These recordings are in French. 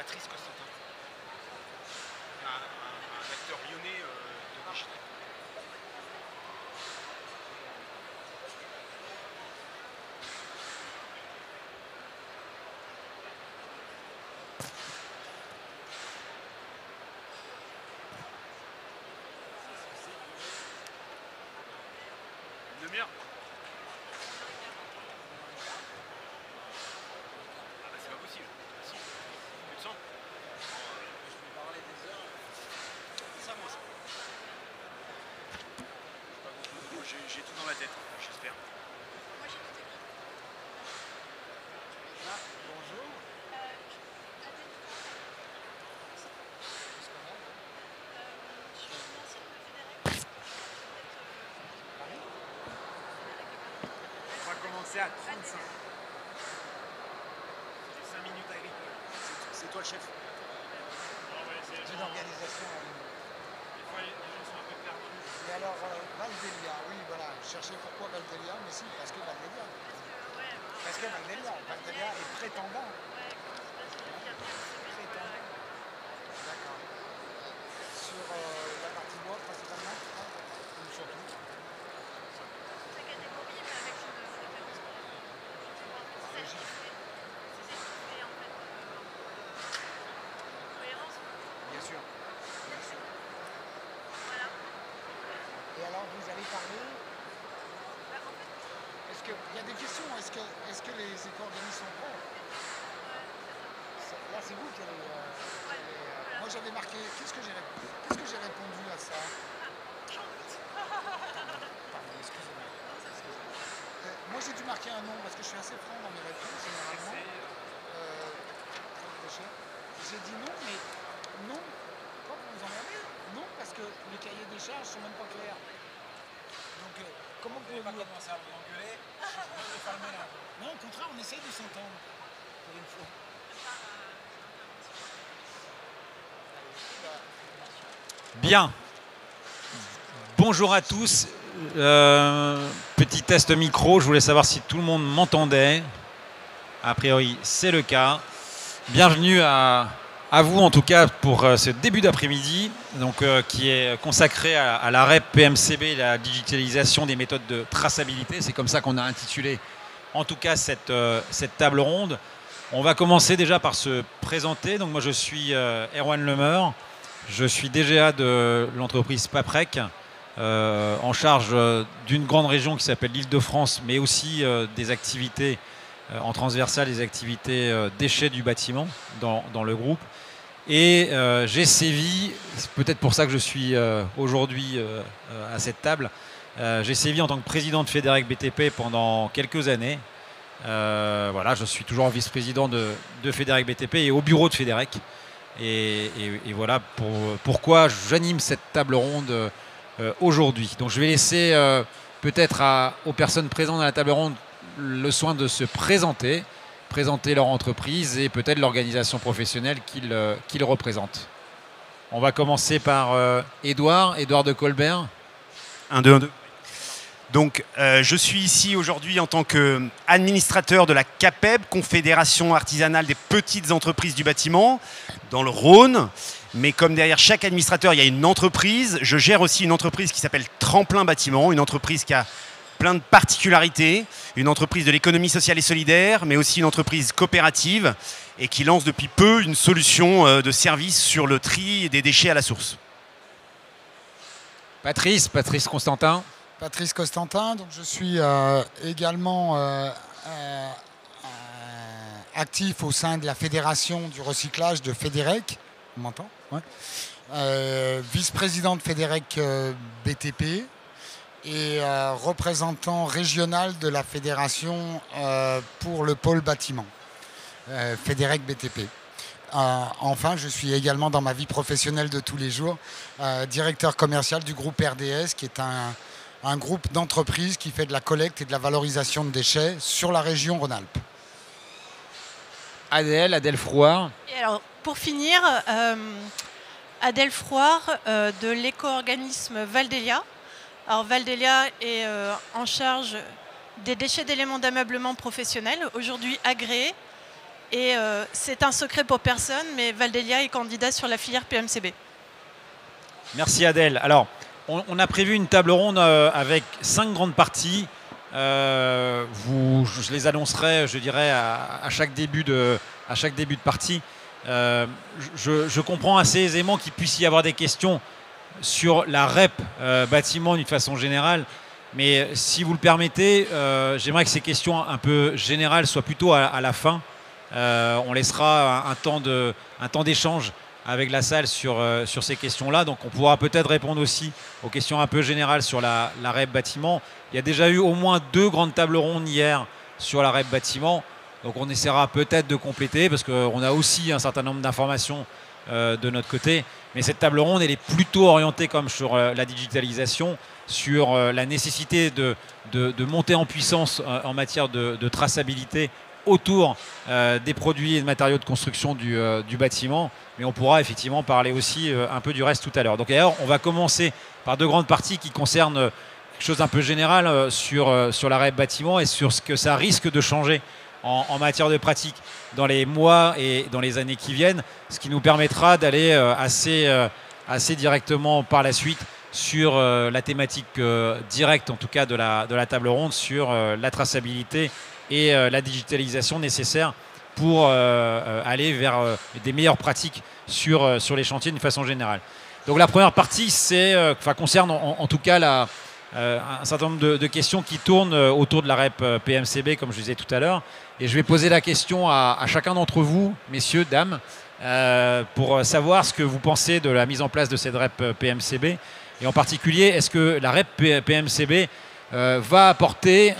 Patrice Constantin, un acteur lyonnais de déchets. Une demi-heure. Ah bah c'est pas possible. Si. Plus de 100. Je peux parler des heures. Ça moi ça. Moi j'ai tout dans la tête, j'espère. Moi j'ai tout écrit. Ah, bonjour. On va commencer à 35. C'est 5 minutes agricoles. C'est toi le chef. C'est l'organisation. Des fois les gens sont un peu perdus. Et alors Valdelia, oui voilà, cherchez pourquoi Valdelia, mais si, parce que Valdelia. Parce que Valdelia est prétendant. Prétendant. D'accord. Sur la partie bois principalement, ou surtout sa catégorie, mais avec une préférence c'est en fait cohérence. Bien sûr. Bien sûr. Voilà. Et alors vous allez parler. Est-ce qu'il y a des questions? Est-ce que les éco-organismes sont prêts? Là c'est vous qui allez. Moi j'avais marqué. Qu'est-ce que j'ai répondu à ça? Pardon, excusez-moi. Moi j'ai dû marquer un nom parce que je suis assez franc dans mes réponses généralement. J'ai dit non, mais non. Pourquoi vous vous emmerdez? Non, parce que les cahiers des charges sont même pas clairs. Donc comment vous pouvez pas commencer à vous engueuler? Non, au contraire, on essaye de s'entendre pour une fois. Bien. Bonjour à tous. Petit test micro. Je voulais savoir si tout le monde m'entendait. A priori, c'est le cas. Bienvenue à vous, en tout cas, pour ce début d'après-midi, donc qui est consacré à la REP PMCB, la digitalisation des méthodes de traçabilité. C'est comme ça qu'on a intitulé, en tout cas, cette table ronde. On va commencer déjà par se présenter. Donc moi, je suis Erwan Lemeur. Je suis DGA de l'entreprise Paprec, en charge d'une grande région qui s'appelle l'Île-de-France, mais aussi des activités en transversal, des activités déchets du bâtiment dans le groupe. Et j'ai sévi, c'est peut-être pour ça que je suis aujourd'hui à cette table, j'ai sévi en tant que président de Federec BTP pendant quelques années. Voilà, je suis toujours vice-président de Federec BTP et au bureau de Federec. Et voilà pourquoi j'anime cette table ronde aujourd'hui. Donc je vais laisser peut-être aux personnes présentes à la table ronde le soin de se présenter leur entreprise et peut-être l'organisation professionnelle qu'ils représentent. On va commencer par Édouard de Colbert. 1, 2, 1, 2. Donc, je suis ici aujourd'hui en tant qu'administrateur de la CAPEB, Confédération artisanale des petites entreprises du bâtiment, dans le Rhône. Mais comme derrière chaque administrateur, il y a une entreprise, je gère aussi une entreprise qui s'appelle Tremplin Bâtiment, une entreprise qui a plein de particularités, une entreprise de l'économie sociale et solidaire, mais aussi une entreprise coopérative et qui lance depuis peu une solution de service sur le tri des déchets à la source. Patrice Constantin. Patrice Constantin, donc je suis également actif au sein de la fédération du recyclage de Federec. On m'entend? Ouais. Vice-président de Federec BTP et représentant régional de la fédération pour le pôle bâtiment, Federec BTP. Enfin, je suis également dans ma vie professionnelle de tous les jours, directeur commercial du groupe RDS, qui est un groupe d'entreprises qui fait de la collecte et de la valorisation de déchets sur la région Rhône-Alpes. Adèle Frouard. Et alors, pour finir, Adèle Frouard de l'éco-organisme Valdelia. Alors Valdelia est en charge des déchets d'éléments d'ameublement professionnels, aujourd'hui agréés, Et c'est un secret pour personne, mais Valdelia est candidat sur la filière PMCB. Merci Adèle. Alors, on a prévu une table ronde avec 5 grandes parties. Je les annoncerai, je dirais, à chaque début de partie. Je comprends assez aisément qu'il puisse y avoir des questions sur la REP bâtiment d'une façon générale. Mais si vous le permettez, j'aimerais que ces questions un peu générales soient plutôt à la fin. On laissera un temps d'échange avec la salle sur ces questions-là. Donc on pourra peut-être répondre aussi aux questions un peu générales sur la REP bâtiment. Il y a déjà eu au moins 2 grandes tables rondes hier sur la REP bâtiment. Donc on essaiera peut-être de compléter parce qu'on a aussi un certain nombre d'informations de notre côté. Mais cette table ronde, elle est plutôt orientée comme sur la digitalisation, sur la nécessité de monter en puissance en matière de traçabilité autour des produits et de matériaux de construction du bâtiment. Mais on pourra effectivement parler aussi un peu du reste tout à l'heure. Donc d'ailleurs, on va commencer par 2 grandes parties qui concernent quelque chose d'un peu général sur la REP bâtiment et sur ce que ça risque de changer en matière de pratique dans les mois et dans les années qui viennent, ce qui nous permettra d'aller assez directement par la suite sur la thématique directe, en tout cas de la table ronde, sur la traçabilité et la digitalisation nécessaire pour aller vers des meilleures pratiques sur les chantiers d'une façon générale. Donc la première partie concerne en tout cas un certain nombre de questions qui tournent autour de la REP PMCB, comme je disais tout à l'heure. Et je vais poser la question à chacun d'entre vous, messieurs, dames, pour savoir ce que vous pensez de la mise en place de cette REP PMCB. Et en particulier, est-ce que la REP PMCB va apporter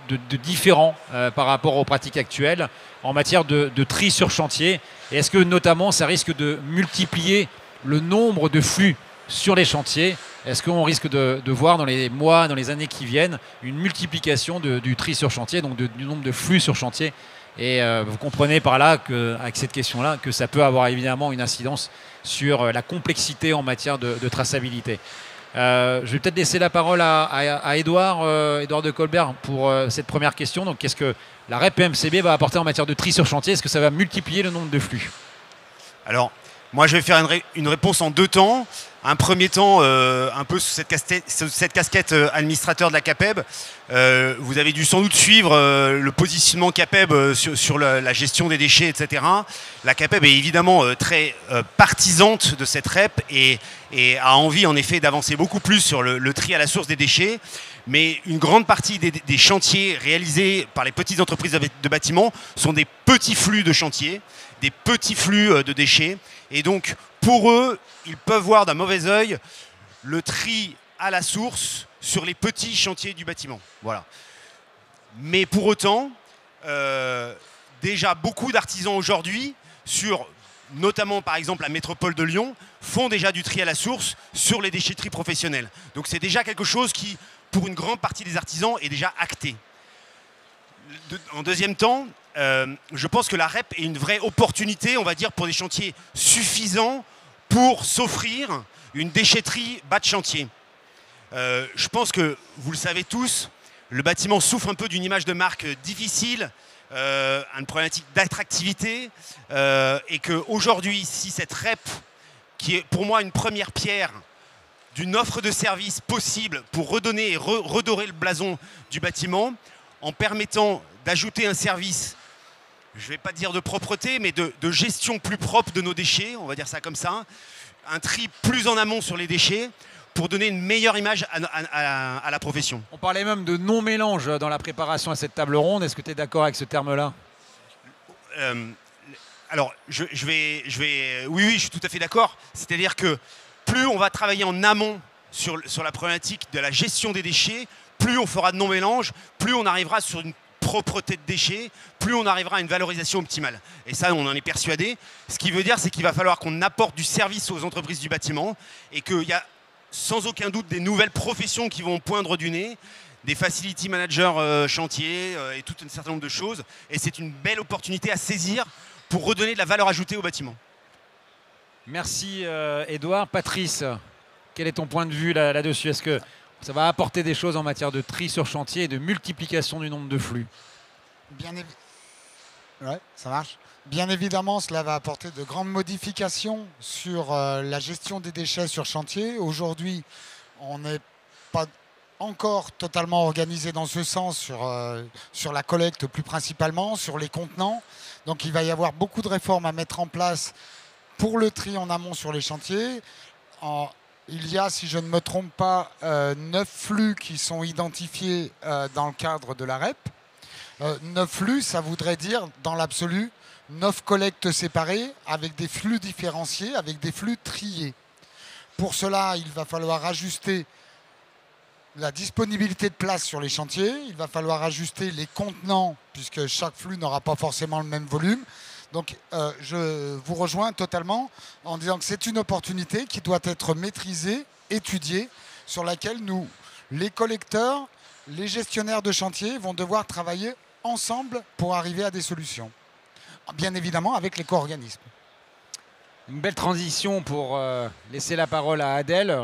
de différents par rapport aux pratiques actuelles en matière de tri sur chantier? Et est-ce que notamment ça risque de multiplier le nombre de flux sur les chantiers? Est-ce qu'on risque de voir dans les mois, dans les années qui viennent, une multiplication du tri sur chantier, donc du nombre de flux sur chantier? Et vous comprenez par là, avec cette question-là, que ça peut avoir évidemment une incidence sur la complexité en matière de traçabilité. Je vais peut-être laisser la parole à Édouard de Colbert pour cette première question. Donc, qu'est-ce que la REP PMCB va apporter en matière de tri sur chantier? Est-ce que ça va multiplier le nombre de flux? Alors, moi, je vais faire une réponse en 2 temps. Un premier temps, un peu sous cette casquette administrateur de la CAPEB. Vous avez dû sans doute suivre le positionnement CAPEB sur la gestion des déchets, etc. La CAPEB est évidemment très partisante de cette REP et a envie en effet d'avancer beaucoup plus sur le tri à la source des déchets. Mais une grande partie des chantiers réalisés par les petites entreprises de bâtiments sont des petits flux de chantiers, des petits flux de déchets. Et donc, pour eux, ils peuvent voir d'un mauvais œil le tri à la source sur les petits chantiers du bâtiment. Voilà. Mais pour autant, déjà beaucoup d'artisans aujourd'hui, notamment par exemple la métropole de Lyon, font déjà du tri à la source sur les déchetteries professionnelles. Donc c'est déjà quelque chose qui, pour une grande partie des artisans, est déjà acté. En deuxième temps, je pense que la REP est une vraie opportunité, on va dire, pour des chantiers suffisants pour s'offrir une déchetterie bas de chantier. Je pense que, vous le savez tous, le bâtiment souffre un peu d'une image de marque difficile, une problématique d'attractivité, et qu'aujourd'hui, si cette REP, qui est pour moi une première pierre d'une offre de service possible pour redonner et redorer le blason du bâtiment, en permettant d'ajouter un service, je ne vais pas dire de propreté, mais de gestion plus propre de nos déchets, on va dire ça comme ça, un tri plus en amont sur les déchets, pour donner une meilleure image à la profession. On parlait même de non-mélange dans la préparation à cette table ronde. Est-ce que tu es d'accord avec ce terme-là? Alors, oui, je suis tout à fait d'accord. C'est-à-dire que plus on va travailler en amont sur la problématique de la gestion des déchets, plus on fera de non-mélange, plus on arrivera sur une propreté de déchets, plus on arrivera à une valorisation optimale. Et ça, on en est persuadé. Ce qui veut dire, c'est qu'il va falloir qu'on apporte du service aux entreprises du bâtiment et qu'il y a sans aucun doute des nouvelles professions qui vont poindre du nez, des facility managers chantier et tout un certain nombre de choses. Et c'est une belle opportunité à saisir pour redonner de la valeur ajoutée au bâtiment. Merci Édouard. Patrice, quel est ton point de vue là-dessus? Est-ce que ça va apporter des choses en matière de tri sur chantier et de multiplication du nombre de flux? Ouais, ça marche. Bien évidemment, cela va apporter de grandes modifications sur la gestion des déchets sur chantier. Aujourd'hui, on n'est pas encore totalement organisé dans ce sens sur la collecte plus principalement, sur les contenants. Donc il va y avoir beaucoup de réformes à mettre en place pour le tri en amont sur les chantiers. Il y a, si je ne me trompe pas, 9 flux qui sont identifiés dans le cadre de la REP. 9 flux, ça voudrait dire, dans l'absolu, 9 collectes séparées avec des flux différenciés, avec des flux triés. Pour cela, il va falloir ajuster la disponibilité de place sur les chantiers, il va falloir ajuster les contenants, puisque chaque flux n'aura pas forcément le même volume. Donc je vous rejoins totalement en disant que c'est une opportunité qui doit être maîtrisée, étudiée, sur laquelle nous, les collecteurs, les gestionnaires de chantier, vont devoir travailler ensemble pour arriver à des solutions. Bien évidemment avec l'éco-organisme. Une belle transition pour laisser la parole à Adèle.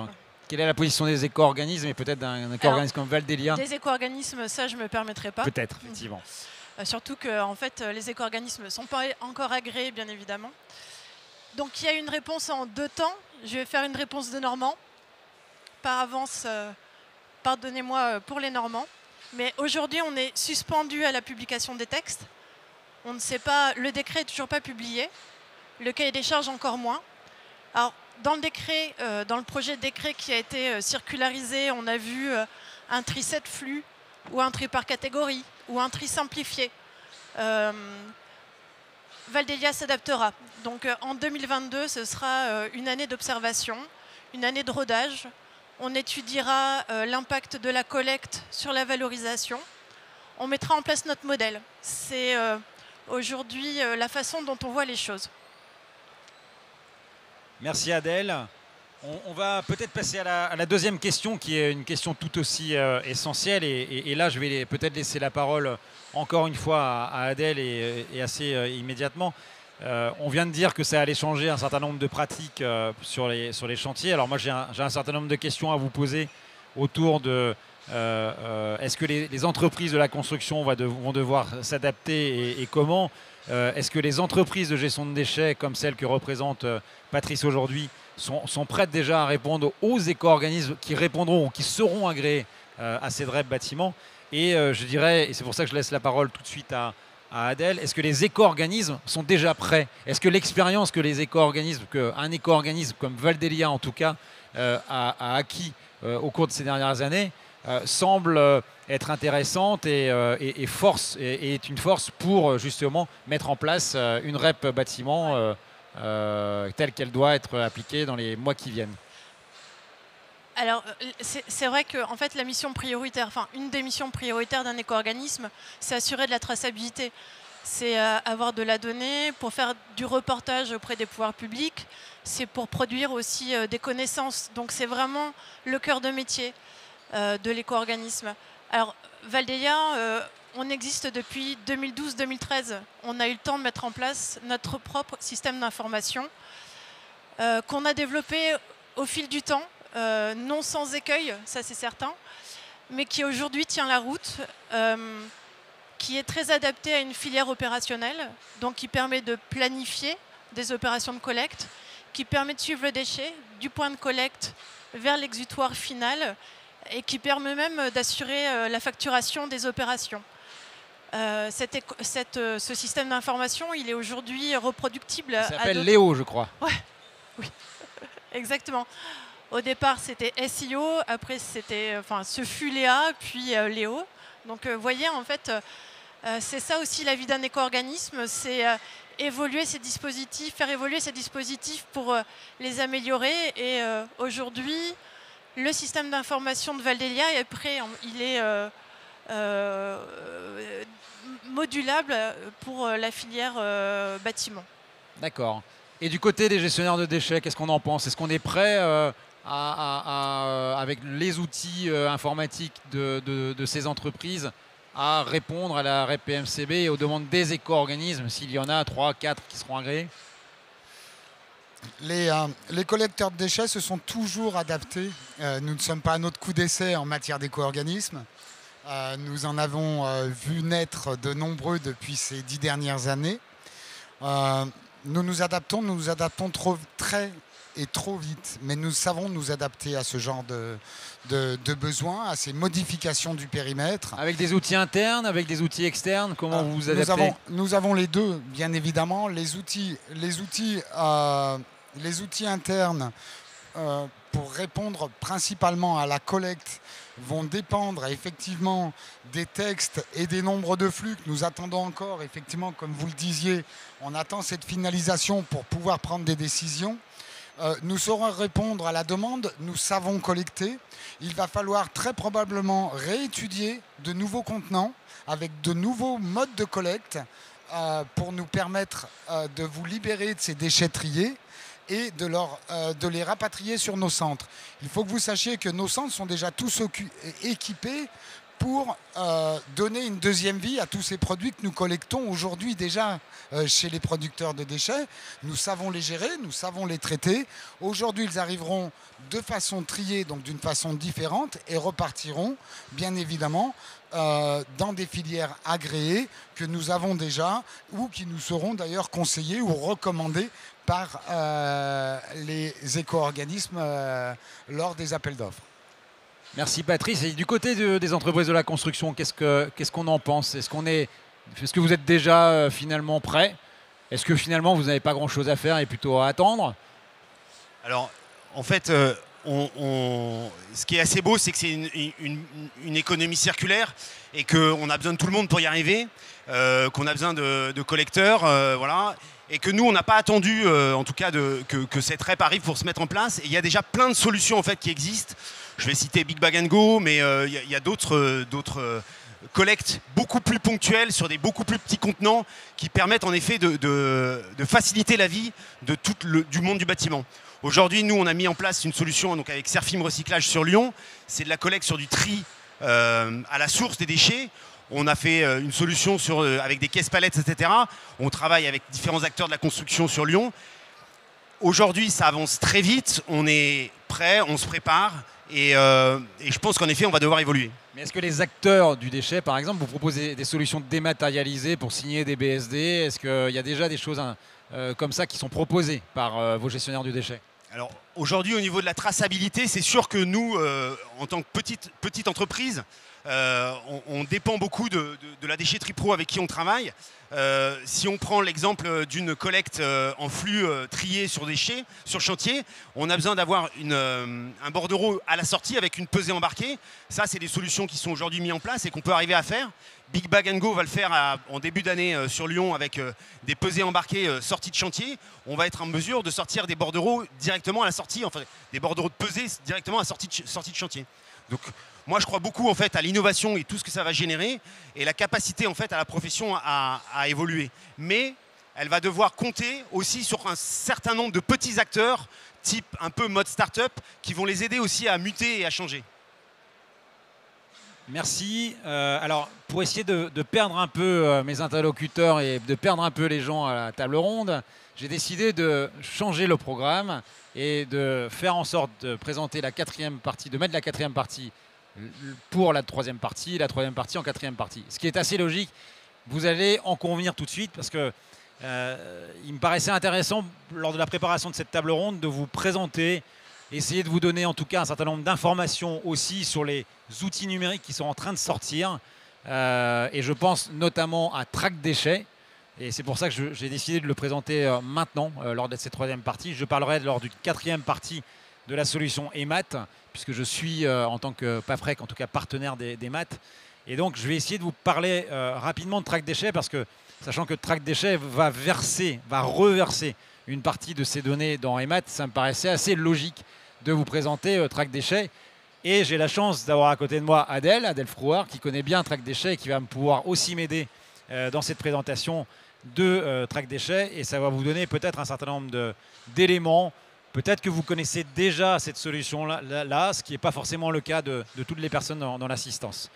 Quelle est la position des éco-organismes et peut-être d'un éco-organisme comme Valdelia? Des éco-organismes, ça je ne me permettrai pas. Peut-être, effectivement. Surtout que en fait, les éco-organismes ne sont pas encore agréés, bien évidemment. Donc il y a une réponse en 2 temps. Je vais faire une réponse de Normand. Par avance, pardonnez-moi pour les Normands. Mais aujourd'hui, on est suspendu à la publication des textes. On ne sait pas, le décret n'est toujours pas publié. Le cahier des charges encore moins. Alors, dans le décret, dans le projet de décret qui a été circularisé, on a vu un tri 7 flux ou un tri par catégorie ou un tri simplifié. Valdelia s'adaptera. Donc en 2022, ce sera une année d'observation, une année de rodage. On étudiera l'impact de la collecte sur la valorisation. On mettra en place notre modèle. C'est aujourd'hui la façon dont on voit les choses. Merci Adèle. On va peut-être passer à la deuxième question qui est une question tout aussi essentielle et là je vais peut-être laisser la parole encore une fois à Adèle et assez immédiatement. On vient de dire que ça allait changer un certain nombre de pratiques sur les chantiers. Alors moi j'ai un certain nombre de questions à vous poser autour de est-ce que les entreprises de la construction vont devoir s'adapter et comment est-ce que les entreprises de gestion de déchets comme celles que représente Patrice aujourd'hui sont prêtes déjà à répondre aux éco-organismes qui répondront ou qui seront agréés à ces REP bâtiments. Et je dirais, et c'est pour ça que je laisse la parole tout de suite à Adèle, est-ce que les éco-organismes sont déjà prêts? Est-ce que l'expérience que les éco-organismes, qu'un éco-organisme comme Valdelia en tout cas a acquis au cours de ces dernières années semble être intéressante et est une force pour justement mettre en place une REP bâtiment telle qu'elle doit être appliquée dans les mois qui viennent? Alors, c'est vrai que en fait, la mission prioritaire, enfin, une des missions prioritaires d'un éco-organisme, c'est assurer de la traçabilité. C'est avoir de la donnée pour faire du reportage auprès des pouvoirs publics. C'est pour produire aussi des connaissances. Donc, c'est vraiment le cœur de métier de l'éco-organisme. Alors, Valdelia, on existe depuis 2012-2013. On a eu le temps de mettre en place notre propre système d'information qu'on a développé au fil du temps. Non sans écueil, ça c'est certain, mais qui aujourd'hui tient la route, qui est très adapté à une filière opérationnelle, donc qui permet de planifier des opérations de collecte, qui permet de suivre le déchet du point de collecte vers l'exutoire final et qui permet même d'assurer la facturation des opérations. Ce système d'information, il est aujourd'hui reproductible. Ça s'appelle Léo, je crois. Ouais, oui, exactement. Au départ, c'était SEO, après ce fut Léa, puis Léo. Donc, vous voyez, en fait, c'est ça aussi la vie d'un éco-organisme, c'est évoluer ces dispositifs, faire évoluer ces dispositifs pour les améliorer. Et aujourd'hui, le système d'information de Valdelia est prêt, il est modulable pour la filière bâtiment. D'accord. Et du côté des gestionnaires de déchets, qu'est-ce qu'on en pense? Est-ce qu'on est prêt avec les outils informatiques de ces entreprises à répondre à la REP PMCB et aux demandes des éco-organismes, s'il y en a 3, 4 qui seront agréés? Les collecteurs de déchets se sont toujours adaptés. Nous ne sommes pas à notre coup d'essai en matière d'éco-organismes. Nous en avons vu naître de nombreux depuis ces 10 dernières années. Nous nous adaptons très et trop vite, mais nous savons nous adapter à ce genre de besoins, à ces modifications du périmètre. Avec des outils internes, avec des outils externes, comment vous vous adaptez? Nous avons les deux, bien évidemment. Les outils internes pour répondre principalement à la collecte vont dépendre effectivement des textes et des nombres de flux que nous attendons encore. Effectivement, comme vous le disiez, on attend cette finalisation pour pouvoir prendre des décisions. Nous saurons répondre à la demande, nous savons collecter. Il va falloir très probablement réétudier de nouveaux contenants avec de nouveaux modes de collecte pour nous permettre de vous libérer de ces déchets triés et de les rapatrier sur nos centres. Il faut que vous sachiez que nos centres sont déjà tous équipés pour donner une deuxième vie à tous ces produits que nous collectons aujourd'hui déjà chez les producteurs de déchets. Nous savons les gérer, nous savons les traiter. Aujourd'hui, ils arriveront de façon triée, donc d'une façon différente, et repartiront, bien évidemment, dans des filières agréées que nous avons déjà ou qui nous seront d'ailleurs conseillées ou recommandées par les éco-organismes lors des appels d'offres. Merci Patrice. Et du côté des entreprises de la construction, qu'est-ce qu'on en pense? Est-ce que vous êtes déjà finalement prêt? Est-ce que finalement vous n'avez pas grand-chose à faire et plutôt à attendre? Alors, en fait, ce qui est assez beau, c'est que c'est une économie circulaire et qu'on a besoin de tout le monde pour y arriver, qu'on a besoin de collecteurs, voilà. Et que nous, on n'a pas attendu, en tout cas, que cette REP arrive pour se mettre en place. Et il y a déjà plein de solutions en fait, qui existent. Je vais citer Big Bag & Go, mais il y a d'autres collectes beaucoup plus ponctuelles sur des beaucoup plus petits contenants qui permettent en effet de faciliter la vie de du monde du bâtiment. Aujourd'hui, nous, on a mis en place une solution donc, avec Serfim Recyclage sur Lyon. C'est de la collecte sur du tri à la source des déchets. On a fait une solution avec des caisses palettes, etc. On travaille avec différents acteurs de la construction sur Lyon. Aujourd'hui, ça avance très vite. On est prêt, on se prépare. Et je pense qu'en effet, on va devoir évoluer. Mais est-ce que les acteurs du déchet, par exemple, vous proposez des solutions dématérialisées pour signer des BSD? Est-ce qu'il y a déjà des choses comme ça qui sont proposées par vos gestionnaires du déchet? Alors aujourd'hui, au niveau de la traçabilité, c'est sûr que nous, en tant que petite entreprise, on dépend beaucoup de la déchetterie pro avec qui on travaille. Si on prend l'exemple d'une collecte en flux trié sur déchets, sur chantier, on a besoin d'avoir un bordereau à la sortie avec une pesée embarquée. Ça, c'est des solutions qui sont aujourd'hui mises en place et qu'on peut arriver à faire. Big Bag & Go va le faire en début d'année sur Lyon avec des pesées embarquées sorties de chantier. On va être en mesure de sortir des bordereaux directement à la sortie, enfin des bordereaux de pesée directement à la sortie de chantier. Donc moi je crois beaucoup en fait à l'innovation et tout ce que ça va générer et la capacité en fait à la profession à évoluer. Mais elle va devoir compter aussi sur un certain nombre de petits acteurs type un peu mode start-up qui vont les aider aussi à muter et à changer. Merci. Alors, pour essayer de perdre un peu mes interlocuteurs et de perdre un peu les gens à la table ronde, j'ai décidé de changer le programme et de faire en sorte de présenter la quatrième partie, de mettre la quatrième partie pour la troisième partie et la troisième partie en quatrième partie. Ce qui est assez logique. Vous allez en convenir tout de suite parce que il me paraissait intéressant, lors de la préparation de cette table ronde, de vous présenter, essayer de vous donner en tout cas un certain nombre d'informations aussi sur les outils numériques qui sont en train de sortir. Et je pense notamment à Track Déchets. Et c'est pour ça que j'ai décidé de le présenter maintenant, lors de cette troisième partie. Je parlerai lors d'une quatrième partie de la solution EMAT, puisque je suis en tant que PAFREC, en tout cas partenaire des maths. Et donc je vais essayer de vous parler rapidement de Track Déchets, parce que sachant que Track Déchets va reverser une partie de ces données dans EMAT, ça me paraissait assez logique de vous présenter Track Déchets. Et j'ai la chance d'avoir à côté de moi Adèle Frouard, qui connaît bien Track Déchets et qui va pouvoir aussi m'aider dans cette présentation de Track Déchets. Et ça va vous donner peut-être un certain nombre d'éléments. Peut-être que vous connaissez déjà cette solution-là, ce qui n'est pas forcément le cas de toutes les personnes dans l'assistance.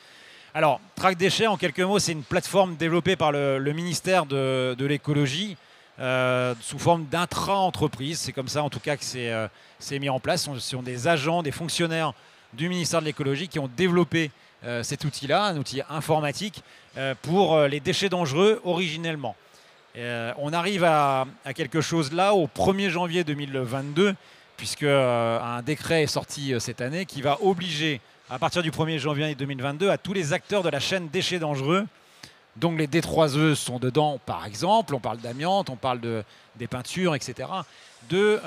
Alors, Track Déchets, en quelques mots, c'est une plateforme développée par le ministère de l'écologie sous forme d'intra-entreprise. C'est comme ça, en tout cas, que c'est mis en place. Ce sont des agents, des fonctionnaires du ministère de l'écologie qui ont développé cet outil-là, un outil informatique pour les déchets dangereux originellement. On arrive à quelque chose là au 1er janvier 2022, puisque un décret est sorti cette année qui va obliger, à partir du 1er janvier 2022, à tous les acteurs de la chaîne déchets dangereux, donc les D3E sont dedans par exemple, on parle d'amiante, on parle des peintures, etc., de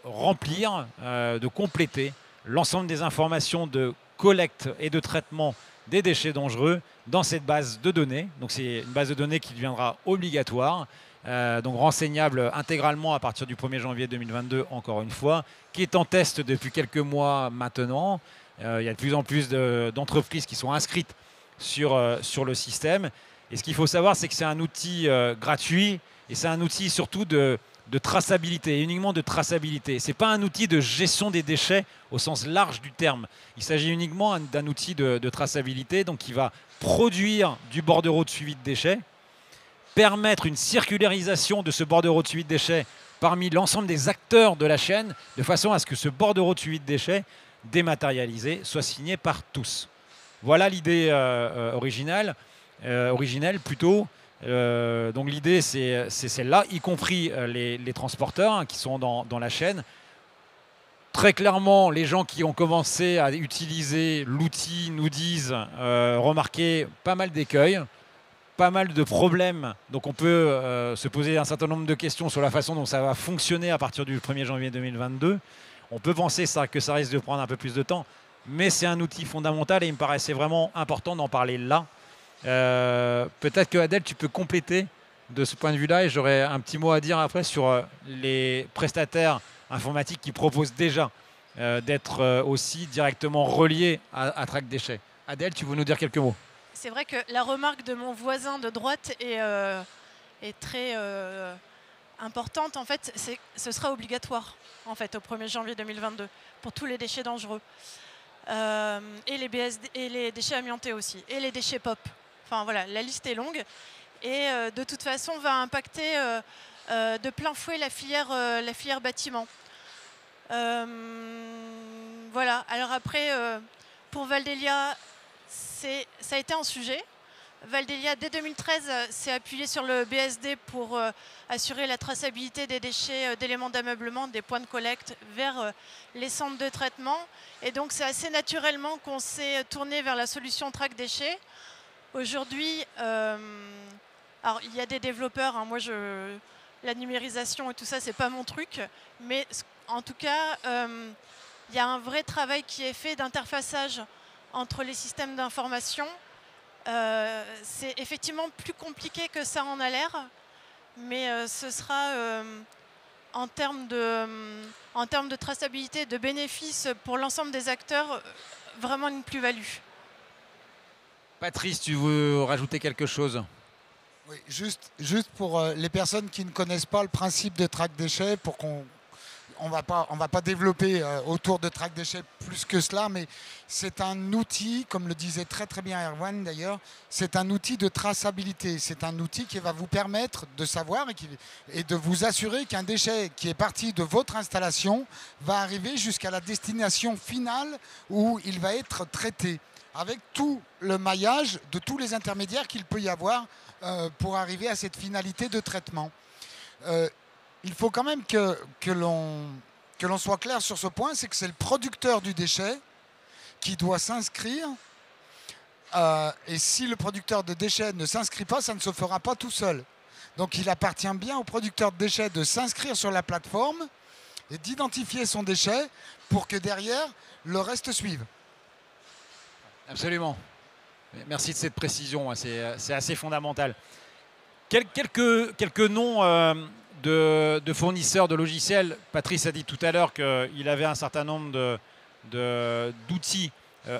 remplir, de compléter l'ensemble des informations de collecte et de traitement des déchets dangereux dans cette base de données. Donc c'est une base de données qui deviendra obligatoire, donc renseignable intégralement à partir du 1er janvier 2022, encore une fois, qui est en test depuis quelques mois maintenant. Il y a de plus en plus d'entreprises qui sont inscrites sur le système. Et ce qu'il faut savoir, c'est que c'est un outil gratuit et c'est un outil surtout de traçabilité, uniquement de traçabilité. Ce n'est pas un outil de gestion des déchets au sens large du terme. Il s'agit uniquement d'un outil de traçabilité, donc qui va produire du bordereau de suivi de déchets, permettre une circularisation de ce bordereau de suivi de déchets parmi l'ensemble des acteurs de la chaîne, de façon à ce que ce bordereau de suivi de déchets dématérialisé soit signé par tous. Voilà l'idée originelle plutôt. Donc l'idée c'est celle-là, y compris les transporteurs qui sont dans la chaîne. Très clairement, les gens qui ont commencé à utiliser l'outil nous disent remarquer pas mal d'écueils, pas mal de problèmes. Donc on peut se poser un certain nombre de questions sur la façon dont ça va fonctionner à partir du 1er janvier 2022. On peut penser que ça risque de prendre un peu plus de temps, mais c'est un outil fondamental et il me paraissait vraiment important d'en parler là. Peut-être que Adèle, tu peux compléter de ce point de vue-là et j'aurais un petit mot à dire après sur les prestataires informatiques qui proposent déjà d'être aussi directement reliés à Track Déchets. Adèle, tu veux nous dire quelques mots? C'est vrai que la remarque de mon voisin de droite est très importante. En fait, ce sera obligatoire en fait, au 1er janvier 2022 pour tous les déchets dangereux. Et les BSD, et les déchets amiantés aussi, et les déchets pop. Enfin voilà, la liste est longue et de toute façon va impacter de plein fouet la filière bâtiment. Voilà, alors après, pour Valdelia, ça a été un sujet. Valdelia, dès 2013, s'est appuyé sur le BSD pour assurer la traçabilité des déchets d'éléments d'ameublement, des points de collecte vers les centres de traitement. Et donc, c'est assez naturellement qu'on s'est tourné vers la solution Track Déchets. Aujourd'hui, alors il y a des développeurs, hein, moi la numérisation et tout ça, c'est pas mon truc, mais en tout cas, il y a un vrai travail qui est fait d'interfaçage entre les systèmes d'information. C'est effectivement plus compliqué que ça en a l'air, mais ce sera en termes de traçabilité, de bénéfices pour l'ensemble des acteurs, vraiment une plus-value. Patrice, tu veux rajouter quelque chose? Oui, juste pour les personnes qui ne connaissent pas le principe de Track Déchets, pour on va pas développer autour de Track Déchets plus que cela, mais c'est un outil, comme le disait très très bien Erwan d'ailleurs, c'est un outil de traçabilité. C'est un outil qui va vous permettre de savoir et de vous assurer qu'un déchet qui est parti de votre installation va arriver jusqu'à la destination finale où il va être traité, avec tout le maillage de tous les intermédiaires qu'il peut y avoir pour arriver à cette finalité de traitement. Il faut quand même que l'on soit clair sur ce point, c'est que c'est le producteur du déchet qui doit s'inscrire. Et si le producteur de déchets ne s'inscrit pas, ça ne se fera pas tout seul. Donc il appartient bien au producteur de déchets de s'inscrire sur la plateforme et d'identifier son déchet pour que derrière, le reste suive. Absolument. Merci de cette précision, c'est assez fondamental. Quelques noms de fournisseurs de logiciels. Patrice a dit tout à l'heure qu'il avait un certain nombre d'outils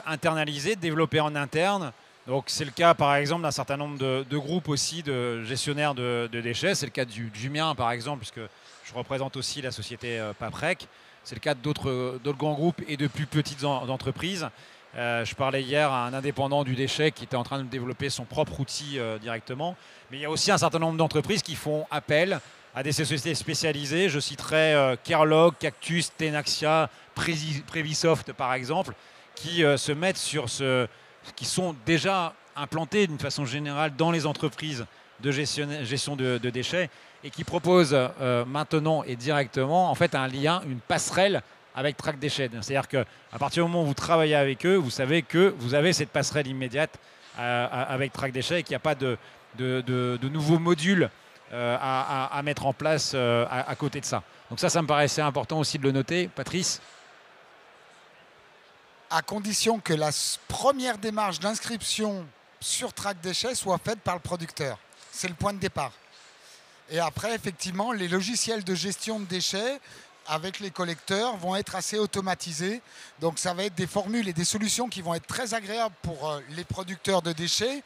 internalisés, développés en interne. Donc c'est le cas par exemple d'un certain nombre de groupes aussi de gestionnaires de déchets. C'est le cas du mien par exemple, puisque je représente aussi la société Paprec. C'est le cas d'autres grands groupes et de plus petites entreprises. Je parlais hier à un indépendant du déchet qui était en train de développer son propre outil directement. Mais il y a aussi un certain nombre d'entreprises qui font appel à des sociétés spécialisées. Je citerai Kerlog, Cactus, Tenaxia, Previsoft par exemple, qui se mettent qui sont déjà implantés d'une façon générale dans les entreprises de gestion de déchets et qui proposent maintenant et directement en fait un lien, une passerelle avec Track Déchets. C'est-à-dire qu'à partir du moment où vous travaillez avec eux, vous savez que vous avez cette passerelle immédiate avec Track Déchets et qu'il n'y a pas de nouveaux modules à mettre en place à côté de ça. Donc ça me paraissait important aussi de le noter. Patrice ? À condition que la première démarche d'inscription sur Track Déchets soit faite par le producteur. C'est le point de départ. Et après, effectivement, les logiciels de gestion de déchets avec les collecteurs vont être assez automatisés. Donc ça va être des formules et des solutions qui vont être très agréables pour les producteurs de déchets.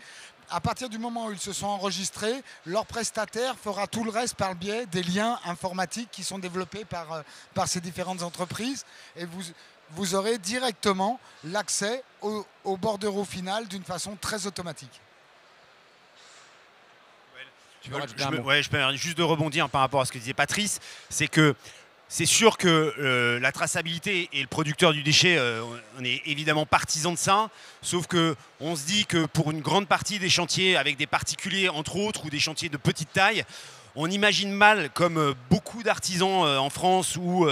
À partir du moment où ils se sont enregistrés, leur prestataire fera tout le reste par le biais des liens informatiques qui sont développés par ces différentes entreprises. Et vous aurez directement l'accès au bordereau final d'une façon très automatique. Je peux juste de rebondir par rapport à ce que disait Patrice, c'est que c'est sûr que la traçabilité et le producteur du déchet, on est évidemment partisans de ça, sauf qu'on se dit que pour une grande partie des chantiers avec des particuliers entre autres ou des chantiers de petite taille, on imagine mal comme beaucoup d'artisans en France ou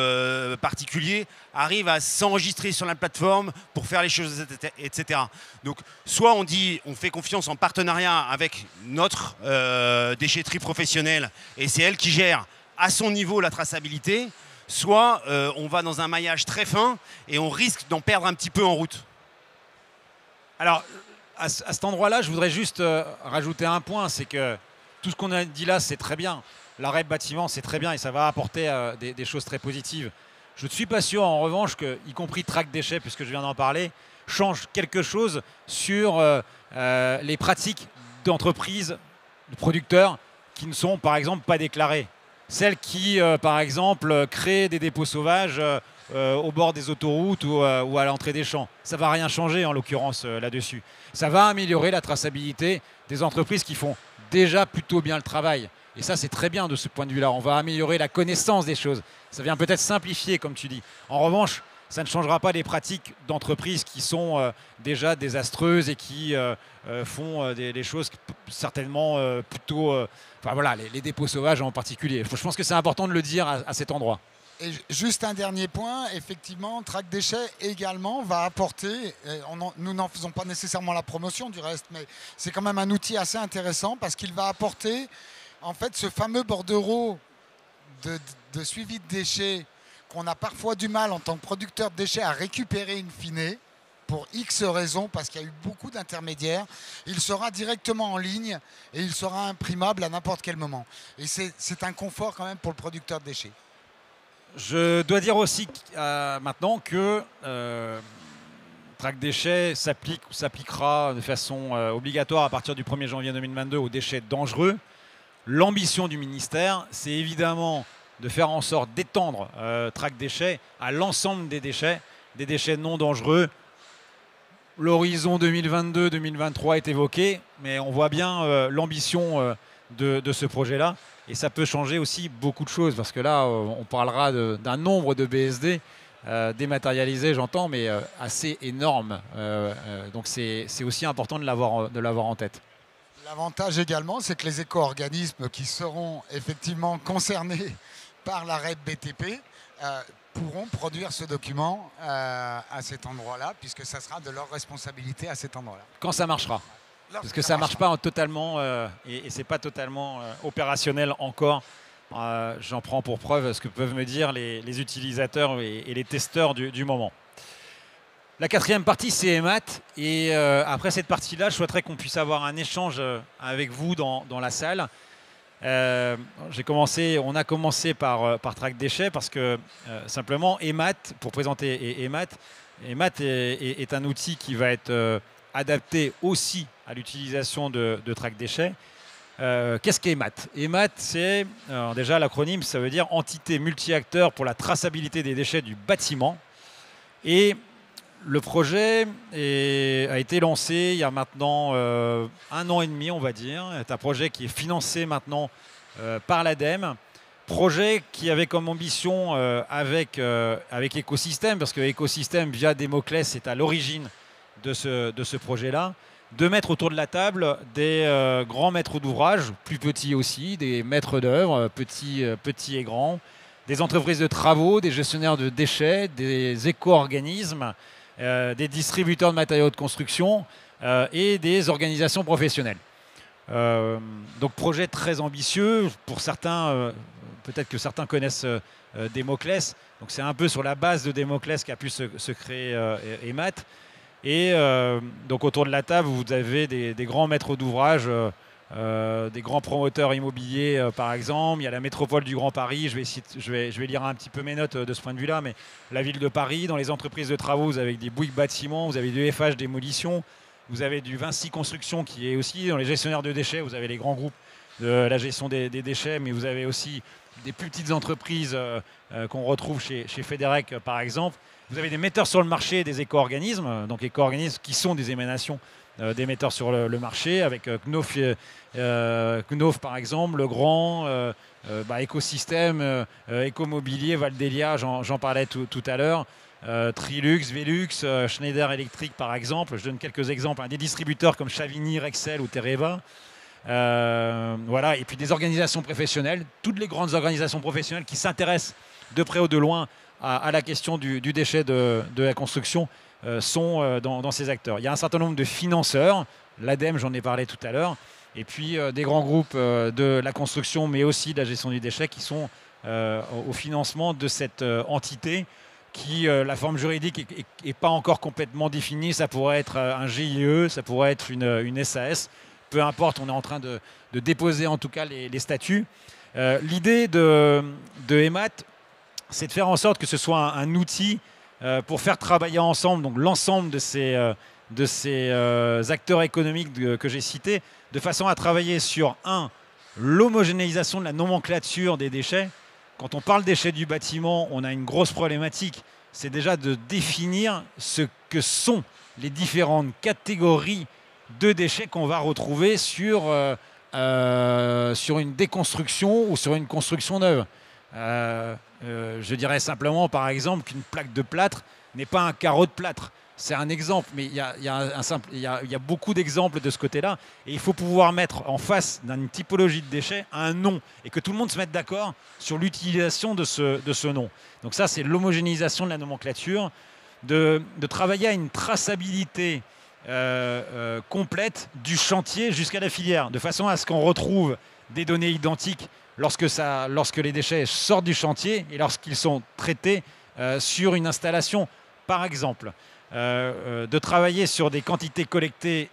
particuliers arrivent à s'enregistrer sur la plateforme pour faire les choses, etc. Donc, soit on dit on fait confiance en partenariat avec notre déchetterie professionnelle et c'est elle qui gère à son niveau la traçabilité, soit on va dans un maillage très fin et on risque d'en perdre un petit peu en route. Alors, à cet endroit-là, je voudrais juste rajouter un point, c'est que tout ce qu'on a dit là, c'est très bien. L'arrêt bâtiment, c'est très bien et ça va apporter des choses très positives. Je ne suis pas sûr, en revanche, que, y compris Track Déchets, puisque je viens d'en parler, change quelque chose sur les pratiques d'entreprises, de producteurs, qui ne sont, par exemple, pas déclarées. Celles qui, par exemple, créent des dépôts sauvages au bord des autoroutes ou à l'entrée des champs. Ça ne va rien changer, en l'occurrence, là-dessus. Ça va améliorer la traçabilité des entreprises qui font déjà plutôt bien le travail. Et ça, c'est très bien de ce point de vue-là. On va améliorer la connaissance des choses. Ça vient peut-être simplifier, comme tu dis. En revanche, ça ne changera pas les pratiques d'entreprises qui sont déjà désastreuses et qui font des choses certainement plutôt... enfin voilà, les dépôts sauvages en particulier. Je pense que c'est important de le dire à cet endroit. Et juste un dernier point, effectivement, Track Déchets également va apporter, nous n'en faisons pas nécessairement la promotion du reste, mais c'est quand même un outil assez intéressant parce qu'il va apporter en fait ce fameux bordereau de suivi de déchets qu'on a parfois du mal en tant que producteur de déchets à récupérer in fine pour X raisons parce qu'il y a eu beaucoup d'intermédiaires. Il sera directement en ligne et il sera imprimable à n'importe quel moment. Et c'est un confort quand même pour le producteur de déchets. Je dois dire aussi maintenant que Track Déchets s'applique ou s'appliquera de façon obligatoire à partir du 1er janvier 2022 aux déchets dangereux. L'ambition du ministère, c'est évidemment de faire en sorte d'étendre Track Déchets à l'ensemble des déchets non dangereux. L'horizon 2022-2023 est évoqué, mais on voit bien l'ambition de ce projet-là. Et ça peut changer aussi beaucoup de choses, parce que là, on parlera d'un nombre de BSD dématérialisés, j'entends, mais assez énorme. Donc c'est aussi important de l'avoir en tête. L'avantage également, c'est que les éco-organismes qui seront effectivement concernés par la REP BTP pourront produire ce document à cet endroit-là, puisque ça sera de leur responsabilité à cet endroit-là. Quand ça marchera. Parce que ça ne marche pas totalement et ce n'est pas totalement opérationnel encore. J'en prends pour preuve ce que peuvent me dire les utilisateurs et les testeurs du moment. La quatrième partie, c'est EMAT. Et après cette partie-là, je souhaiterais qu'on puisse avoir un échange avec vous dans la salle. On a commencé par Track Déchets parce que simplement EMAT, pour présenter EMAT est un outil qui va être adapté aussi à l'utilisation de Track Déchets. Qu'est-ce qu'EMAT ? EMAT, c'est déjà l'acronyme, ça veut dire Entité multi-acteurs pour la traçabilité des déchets du bâtiment. Et le projet a été lancé il y a maintenant 1 an et demi, on va dire. C'est un projet qui est financé maintenant par l'ADEME Projet qui avait comme ambition avec Écosystème, parce que Écosystème, via Démoclès, est à l'origine de ce projet-là, de mettre autour de la table des grands maîtres d'ouvrage, plus petits aussi, des maîtres d'œuvre, petits et grands, des entreprises de travaux, des gestionnaires de déchets, des éco-organismes, des distributeurs de matériaux de construction et des organisations professionnelles. Donc projet très ambitieux. Pour certains, peut-être que certains connaissent Démoclès. Donc c'est un peu sur la base de Démoclès qu'a pu se créer EMAT. Et donc autour de la table, vous avez des grands maîtres d'ouvrage, des grands promoteurs immobiliers par exemple. Il y a la métropole du Grand Paris. Je vais lire un petit peu mes notes de ce point de vue-là. Mais la ville de Paris, dans les entreprises de travaux, vous avez des Bouygues Bâtiments, vous avez du FH Démolition. Vous avez du Vinci Construction qui est aussi dans les gestionnaires de déchets. Vous avez les grands groupes de la gestion des déchets, mais vous avez aussi des plus petites entreprises qu'on retrouve chez Federec par exemple. Vous avez des metteurs sur le marché, des éco-organismes, donc éco-organismes qui sont des émanations des metteurs sur le marché, avec Knauf par exemple, Legrand, Écosystème, Écomobilier, Valdelia, j'en parlais tout à l'heure. Trilux, Velux, Schneider Electric par exemple. Je donne quelques exemples. Des distributeurs comme Chavigny, Rexel ou Tereva. Voilà. Et puis des organisations professionnelles, toutes les grandes organisations professionnelles qui s'intéressent de près ou de loin à la question du déchet de la construction sont dans ces acteurs. Il y a un certain nombre de financeurs, l'ADEME, j'en ai parlé tout à l'heure, et puis des grands groupes de la construction, mais aussi de la gestion du déchet qui sont au financement de cette entité qui, la forme juridique n'est pas encore complètement définie. Ça pourrait être un GIE, ça pourrait être une SAS. Peu importe, on est en train de déposer en tout cas les statuts. L'idée de EMAT, c'est de faire en sorte que ce soit un outil pour faire travailler ensemble donc l'ensemble de ces acteurs économiques que j'ai cités, de façon à travailler sur, l'homogénéisation de la nomenclature des déchets. Quand on parle déchets du bâtiment, on a une grosse problématique. C'est déjà de définir ce que sont les différentes catégories de déchets qu'on va retrouver sur une déconstruction ou sur une construction neuve. Je dirais simplement, par exemple, qu'une plaque de plâtre n'est pas un carreau de plâtre. C'est un exemple, mais il y a beaucoup d'exemples de ce côté-là. Et il faut pouvoir mettre en face d'une typologie de déchets un nom et que tout le monde se mette d'accord sur l'utilisation de ce nom. Donc ça, c'est l'homogénéisation de la nomenclature, de travailler à une traçabilité complète du chantier jusqu'à la filière, de façon à ce qu'on retrouve des données identiques lorsque les déchets sortent du chantier et lorsqu'ils sont traités sur une installation, par exemple. De travailler sur des quantités collectées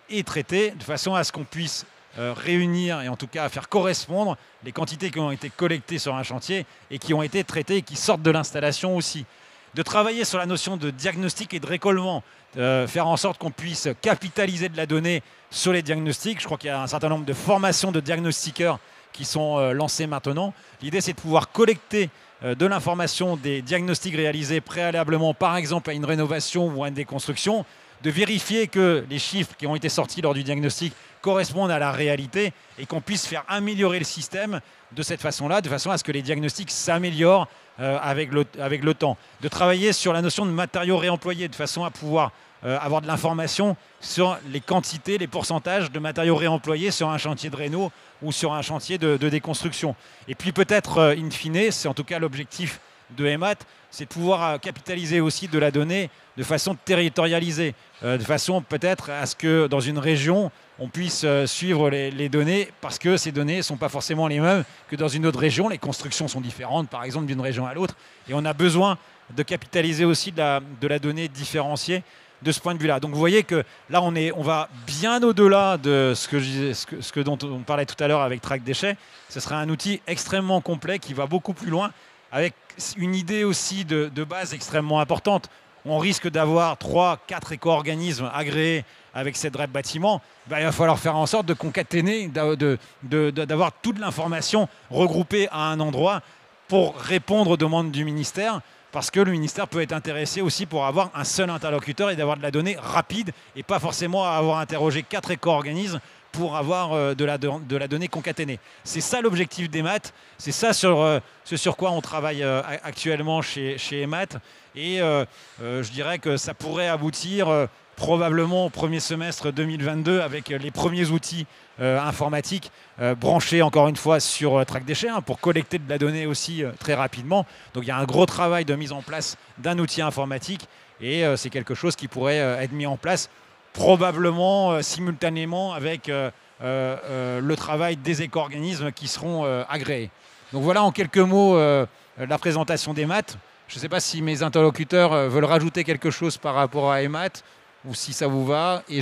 et traitées de façon à ce qu'on puisse réunir et en tout cas faire correspondre les quantités qui ont été collectées sur un chantier et qui ont été traitées et qui sortent de l'installation aussi. De travailler sur la notion de diagnostic et de récollement, faire en sorte qu'on puisse capitaliser de la donnée sur les diagnostics. Je crois qu'il y a un certain nombre de formations de diagnostiqueurs qui sont lancées maintenant. L'idée, c'est de pouvoir collecter de l'information des diagnostics réalisés préalablement, par exemple à une rénovation ou à une déconstruction, de vérifier que les chiffres qui ont été sortis lors du diagnostic correspondent à la réalité et qu'on puisse faire améliorer le système de cette façon-là, de façon à ce que les diagnostics s'améliorent avec le temps. De travailler sur la notion de matériaux réemployés, de façon à pouvoir avoir de l'information sur les quantités, les pourcentages de matériaux réemployés sur un chantier de réno ou sur un chantier de déconstruction. Et puis peut-être, in fine, c'est en tout cas l'objectif de EMAT, c'est de pouvoir capitaliser aussi de la donnée de façon territorialisée, de façon peut-être à ce que dans une région, on puisse suivre les données, parce que ces données ne sont pas forcément les mêmes que dans une autre région. Les constructions sont différentes, par exemple, d'une région à l'autre. Et on a besoin de capitaliser aussi de la donnée différenciée de ce point de vue-là. Donc vous voyez que là, on va bien au-delà de ce dont on parlait tout à l'heure avec Track Déchets. Ce serait un outil extrêmement complet qui va beaucoup plus loin, avec une idée aussi de base extrêmement importante. On risque d'avoir 3-4 éco-organismes agréés avec cette REP bâtiment. Il va falloir faire en sorte de concaténer, d'avoir toute l'information regroupée à un endroit pour répondre aux demandes du ministère, parce que le ministère peut être intéressé aussi pour avoir un seul interlocuteur et d'avoir de la donnée rapide et pas forcément à avoir interrogé 4 éco-organismes pour avoir de la donnée concaténée. C'est ça l'objectif d'Emat, c'est ça ce sur quoi on travaille actuellement chez Emat. Et je dirais que ça pourrait aboutir probablement au premier semestre 2022 avec les premiers outils informatiques branchés encore une fois sur Track Déchets pour collecter de la donnée aussi très rapidement. Donc il y a un gros travail de mise en place d'un outil informatique et c'est quelque chose qui pourrait être mis en place probablement simultanément avec le travail des éco-organismes qui seront agréés. Donc voilà en quelques mots la présentation d'Emat. Je ne sais pas si mes interlocuteurs veulent rajouter quelque chose par rapport à Emat ou si ça vous va. Et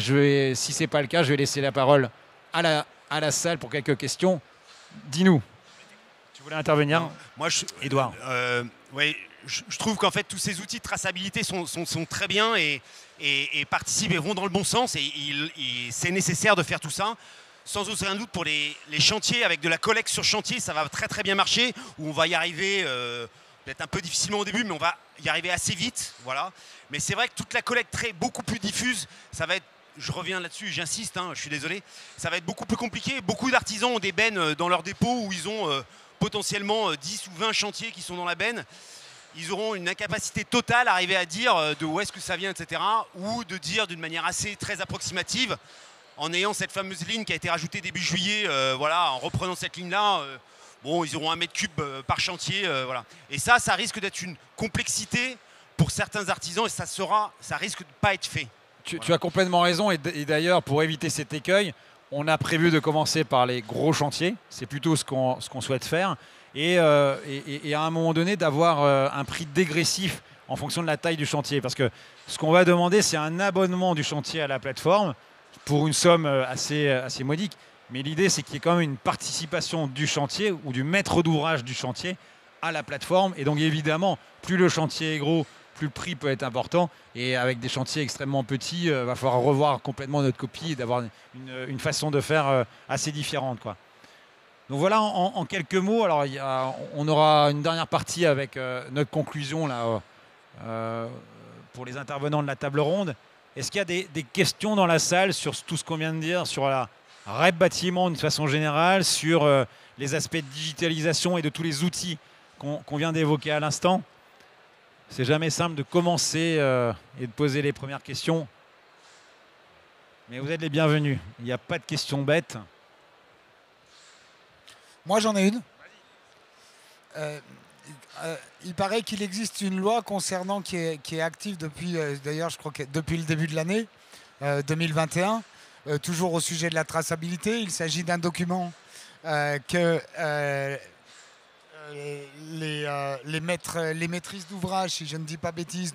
si ce n'est pas le cas, je vais laisser la parole à la salle pour quelques questions. Dis-nous. Tu voulais intervenir ? Moi, Édouard. Oui, je trouve qu'en fait, tous ces outils de traçabilité sont très bien et participent et vont dans le bon sens. Et c'est nécessaire de faire tout ça. Sans aucun doute, pour les chantiers, avec de la collecte sur chantier, ça va très très bien marcher, où on va y arriver peut-être un peu difficilement au début, mais on va y arriver assez vite. Voilà. Mais c'est vrai que toute la collecte beaucoup plus diffuse, ça va être, je reviens là-dessus, j'insiste, je suis désolé, ça va être beaucoup plus compliqué. Beaucoup d'artisans ont des bennes dans leur dépôt où ils ont potentiellement 10 ou 20 chantiers qui sont dans la benne. Ils auront une incapacité totale à arriver à dire de où est-ce que ça vient, etc. Ou de dire d'une manière assez très approximative, en ayant cette fameuse ligne qui a été rajoutée début juillet, voilà, en reprenant cette ligne-là, bon, ils auront 1 mètre cube par chantier. Voilà. Et ça risque d'être une complexité pour certains artisans et ça risque de ne pas être fait. Tu as complètement raison. Et d'ailleurs, pour éviter cet écueil, on a prévu de commencer par les gros chantiers. C'est plutôt ce qu'on souhaite faire. Et à un moment donné, d'avoir un prix dégressif en fonction de la taille du chantier. Parce que ce qu'on va demander, c'est un abonnement du chantier à la plateforme pour une somme assez modique. Mais l'idée, c'est qu'il y ait quand même une participation du chantier ou du maître d'ouvrage du chantier à la plateforme. Et donc, évidemment, plus le chantier est gros, plus le prix peut être important. Et avec des chantiers extrêmement petits, il va falloir revoir complètement notre copie et d'avoir une façon de faire assez différente, quoi. Donc voilà, en quelques mots. Alors, on aura une dernière partie avec notre conclusion là, pour les intervenants de la table ronde. Est-ce qu'il y a des questions dans la salle sur tout ce qu'on vient de dire, sur la REP bâtiment d'une façon générale, sur les aspects de digitalisation et de tous les outils qu'on vient d'évoquer à l'instant? C'est jamais simple de commencer et de poser les premières questions. Mais vous êtes les bienvenus. Il n'y a pas de questions bêtes. Moi, j'en ai une. Il paraît qu'il existe une loi concernant qui est active depuis, d'ailleurs, je crois que depuis le début de l'année 2021, toujours au sujet de la traçabilité. Il s'agit d'un document que les maîtrises d'ouvrage, si je ne dis pas bêtises,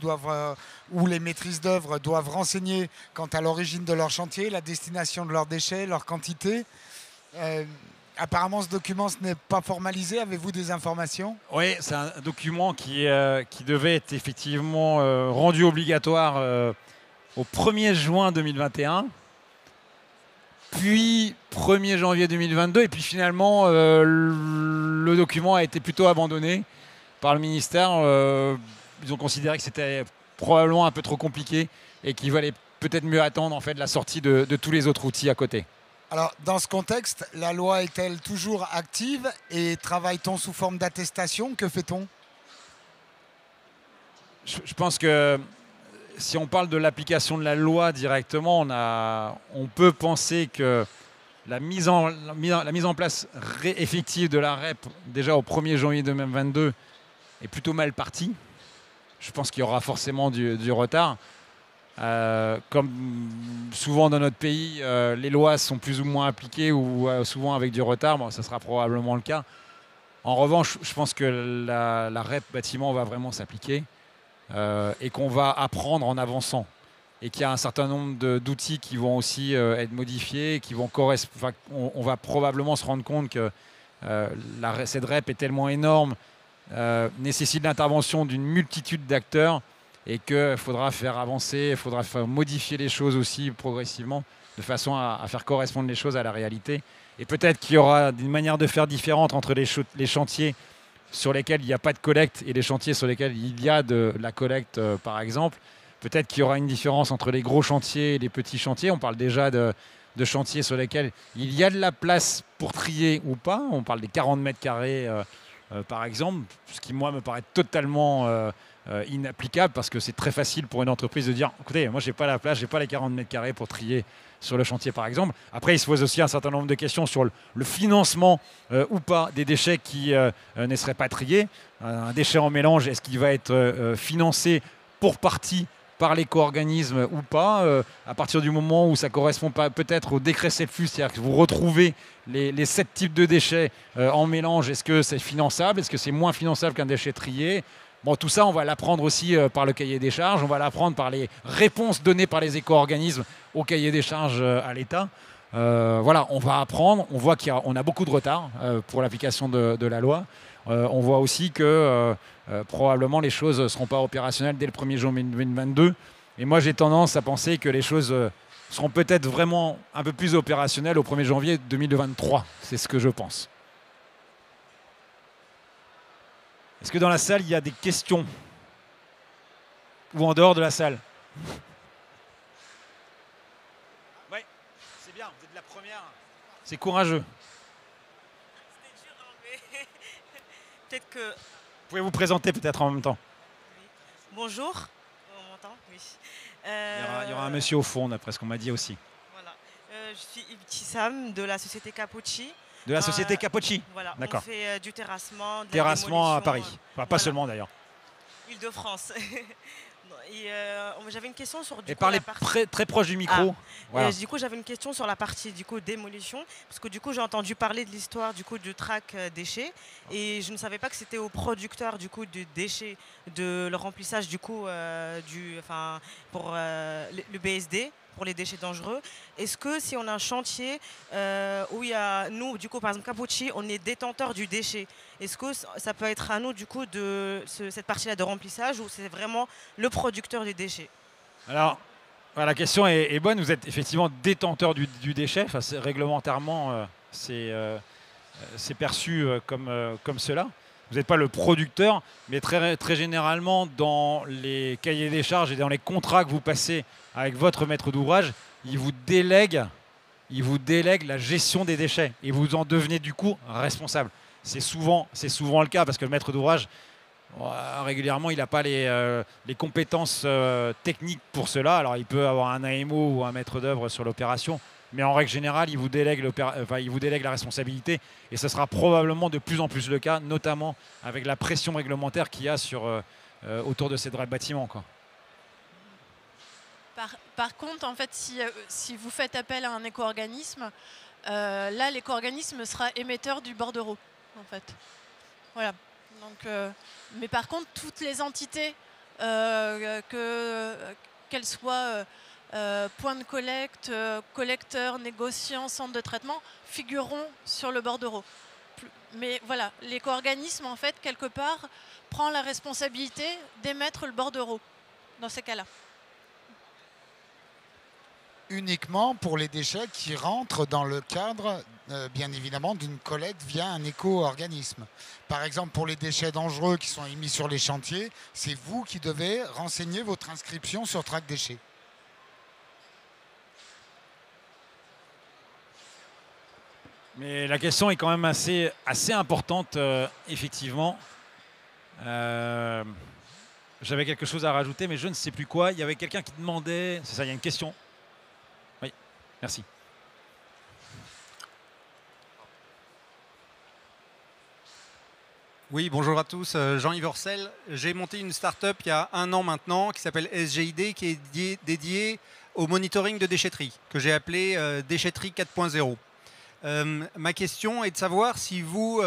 ou les maîtrises d'œuvre doivent renseigner quant à l'origine de leur chantier, la destination de leurs déchets, leur quantité. Apparemment, ce document, ce n'est pas formalisé. Avez-vous des informations ? Oui, c'est un document qui devait être effectivement rendu obligatoire au 1er juin 2021, puis 1er janvier 2022, et puis finalement, le document a été plutôt abandonné par le ministère. Ils ont considéré que c'était probablement un peu trop compliqué et qu'il valait peut-être mieux attendre en fait, la sortie de tous les autres outils à côté. Alors, dans ce contexte, la loi est-elle toujours active et travaille-t-on sous forme d'attestation ? Que fait-on ? Je pense que si on parle de l'application de la loi directement, on peut penser que la mise en place effective de la REP, déjà au 1er janvier 2022, est plutôt mal partie. Je pense qu'il y aura forcément du retard. Comme souvent dans notre pays, les lois sont plus ou moins appliquées ou souvent avec du retard. Bon, ça sera probablement le cas. En revanche, je pense que la REP bâtiment va vraiment s'appliquer et qu'on va apprendre en avançant. Et qu'il y a un certain nombre d'outils qui vont aussi être modifiés, qui vont on va probablement se rendre compte que cette REP est tellement énorme, nécessite l'intervention d'une multitude d'acteurs et qu'il faudra faire avancer, il faudra faire modifier les choses aussi progressivement de façon à faire correspondre les choses à la réalité. Et peut-être qu'il y aura une manière de faire différente entre les chantiers sur lesquels il n'y a pas de collecte et les chantiers sur lesquels il y a de la collecte, par exemple. Peut-être qu'il y aura une différence entre les gros chantiers et les petits chantiers. On parle déjà de chantiers sur lesquels il y a de la place pour trier ou pas. On parle des 40 mètres carrés par exemple, ce qui moi me paraît totalement inapplicable parce que c'est très facile pour une entreprise de dire écoutez, moi j'ai pas la place, j'ai pas les 40 mètres carrés pour trier sur le chantier par exemple. Après il se pose aussi un certain nombre de questions sur le financement ou pas des déchets qui ne seraient pas triés. Un déchet en mélange, est-ce qu'il va être financé pour partie par l'éco-organisme ou pas, à partir du moment où ça correspond pas peut-être au décret Celfus, c'est-à-dire que vous retrouvez les 7 types de déchets en mélange, est-ce que c'est finançable, est-ce que c'est moins finançable qu'un déchet trié? Bon, tout ça, on va l'apprendre aussi par le cahier des charges, on va l'apprendre par les réponses données par les éco-organismes au cahier des charges à l'État. Voilà, on va apprendre, on voit qu'on a beaucoup de retard pour l'application de la loi. On voit aussi que probablement les choses ne seront pas opérationnelles dès le 1er janvier 2022. Et moi, j'ai tendance à penser que les choses seront peut-être vraiment un peu plus opérationnelles au 1er janvier 2023. C'est ce que je pense. Est-ce que dans la salle, il y a des questions? Ou en dehors de la salle? Oui, c'est bien, vous êtes la première. C'est courageux. C'était dur, hein, mais peut-être que... Vous pouvez vous présenter peut-être en même temps. Oui. Bonjour, on m'entend? Oui. Il y aura un monsieur au fond, d'après ce qu'on m'a dit aussi. Voilà. Je suis Ibtissam de la société Capocci. De la société Capocci. Voilà. D'accord. On fait du terrassement, de la Terrassement à démolition, Paris. Enfin, pas voilà. seulement d'ailleurs. Île-de-France. Et j'avais une question sur Et parlez la partie... très proche du micro. Ah. Voilà. Du coup, j'avais une question sur la partie démolition, parce que du coup, j'ai entendu parler de l'histoire du track déchets, et je ne savais pas que c'était aux producteurs du déchet de le remplissage pour le BSD, pour les déchets dangereux. Est-ce que si on a un chantier où il y a nous, par exemple Capocci, on est détenteur du déchet, est-ce que ça peut être à nous de cette partie-là de remplissage, ou c'est vraiment le producteur du déchet? Alors, la question est bonne. Vous êtes effectivement détenteur du déchet. Enfin, réglementairement, c'est perçu comme cela. Vous n'êtes pas le producteur, mais très, très généralement, dans les cahiers des charges et dans les contrats que vous passez avec votre maître d'ouvrage, il vous délègue la gestion des déchets et vous en devenez du coup responsable. C'est souvent le cas parce que le maître d'ouvrage, régulièrement, il n'a pas les compétences techniques pour cela. Alors, il peut avoir un AMO ou un maître d'œuvre sur l'opération, mais en règle générale, il vous délègue la responsabilité. Et ce sera probablement de plus en plus le cas, notamment avec la pression réglementaire qu'il y a autour de ces bâtiments, quoi. Par contre, en fait, si vous faites appel à un éco-organisme, là, l'éco-organisme sera émetteur du bordereau, en fait. Voilà. Donc, mais par contre, toutes les entités, qu'elles soient points de collecte, collecteurs, négociants, centres de traitement, figureront sur le bordereau. Mais voilà, l'éco-organisme, en fait, quelque part, prend la responsabilité d'émettre le bordereau dans ces cas-là. Uniquement pour les déchets qui rentrent dans le cadre, bien évidemment, d'une collecte via un éco-organisme. Par exemple, pour les déchets dangereux qui sont émis sur les chantiers, c'est vous qui devez renseigner votre inscription sur Track Déchets. Mais la question est quand même assez importante, effectivement. J'avais quelque chose à rajouter, mais je ne sais plus quoi. Il y avait quelqu'un qui demandait... C'est ça, il y a une question. Oui, merci. Oui, bonjour à tous, Jean-Yves Orcel. J'ai monté une start-up il y a 1 an maintenant qui s'appelle SGID, qui est dédiée au monitoring de déchetterie, que j'ai appelé Déchetterie 4.0. Ma question est de savoir si vous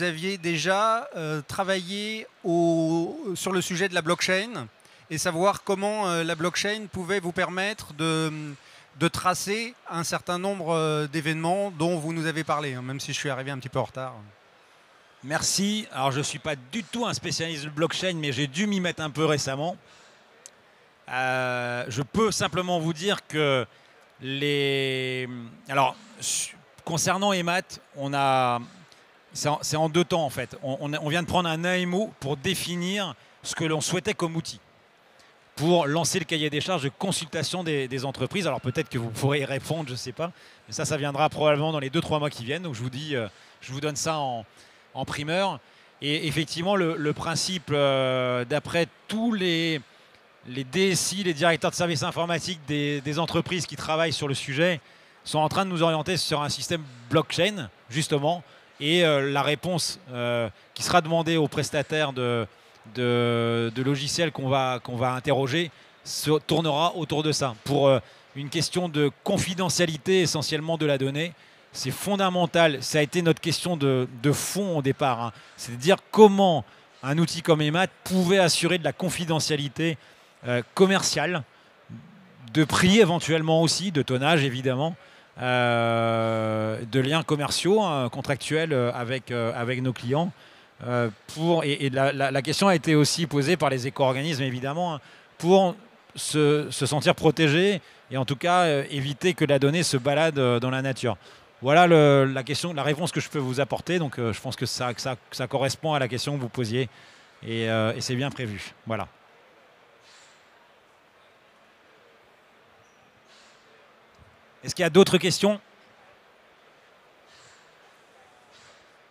aviez déjà travaillé sur le sujet de la blockchain et savoir comment la blockchain pouvait vous permettre de tracer un certain nombre d'événements dont vous nous avez parlé, hein, même si je suis arrivé un petit peu en retard. Merci. Alors, je ne suis pas du tout un spécialiste de blockchain, mais j'ai dû m'y mettre un peu récemment. Je peux simplement vous dire que Alors, concernant EMAT, c'est en 2 temps en fait. On vient de prendre un AMO pour définir ce que l'on souhaitait comme outil. pour lancer le cahier des charges de consultation des entreprises. Alors peut-être que vous pourrez y répondre, je ne sais pas. Mais ça viendra probablement dans les 2-3 mois qui viennent. Donc je vous donne ça en primeur. Et effectivement, le principe, d'après tous les DSI, les directeurs de services informatiques des entreprises qui travaillent sur le sujet, sont en train de nous orienter sur un système blockchain, justement. Et la réponse qui sera demandée aux prestataires de logiciels qu'on va interroger se tournera autour de ça. Pour une question de confidentialité essentiellement de la donnée, c'est fondamental. Ça a été notre question de fond au départ. Hein. C'est de dire comment un outil comme EMAT pouvait assurer de la confidentialité commerciale, de prix éventuellement aussi, de tonnage évidemment, de liens commerciaux, hein, contractuels avec nos clients. La question a été aussi posée par les éco-organismes évidemment, hein, pour se sentir protégés et en tout cas éviter que la donnée se balade dans la nature. Voilà la réponse que je peux vous apporter. Donc je pense que ça correspond à la question que vous posiez et c'est bien prévu. Voilà. Est-ce qu'il y a d'autres questions?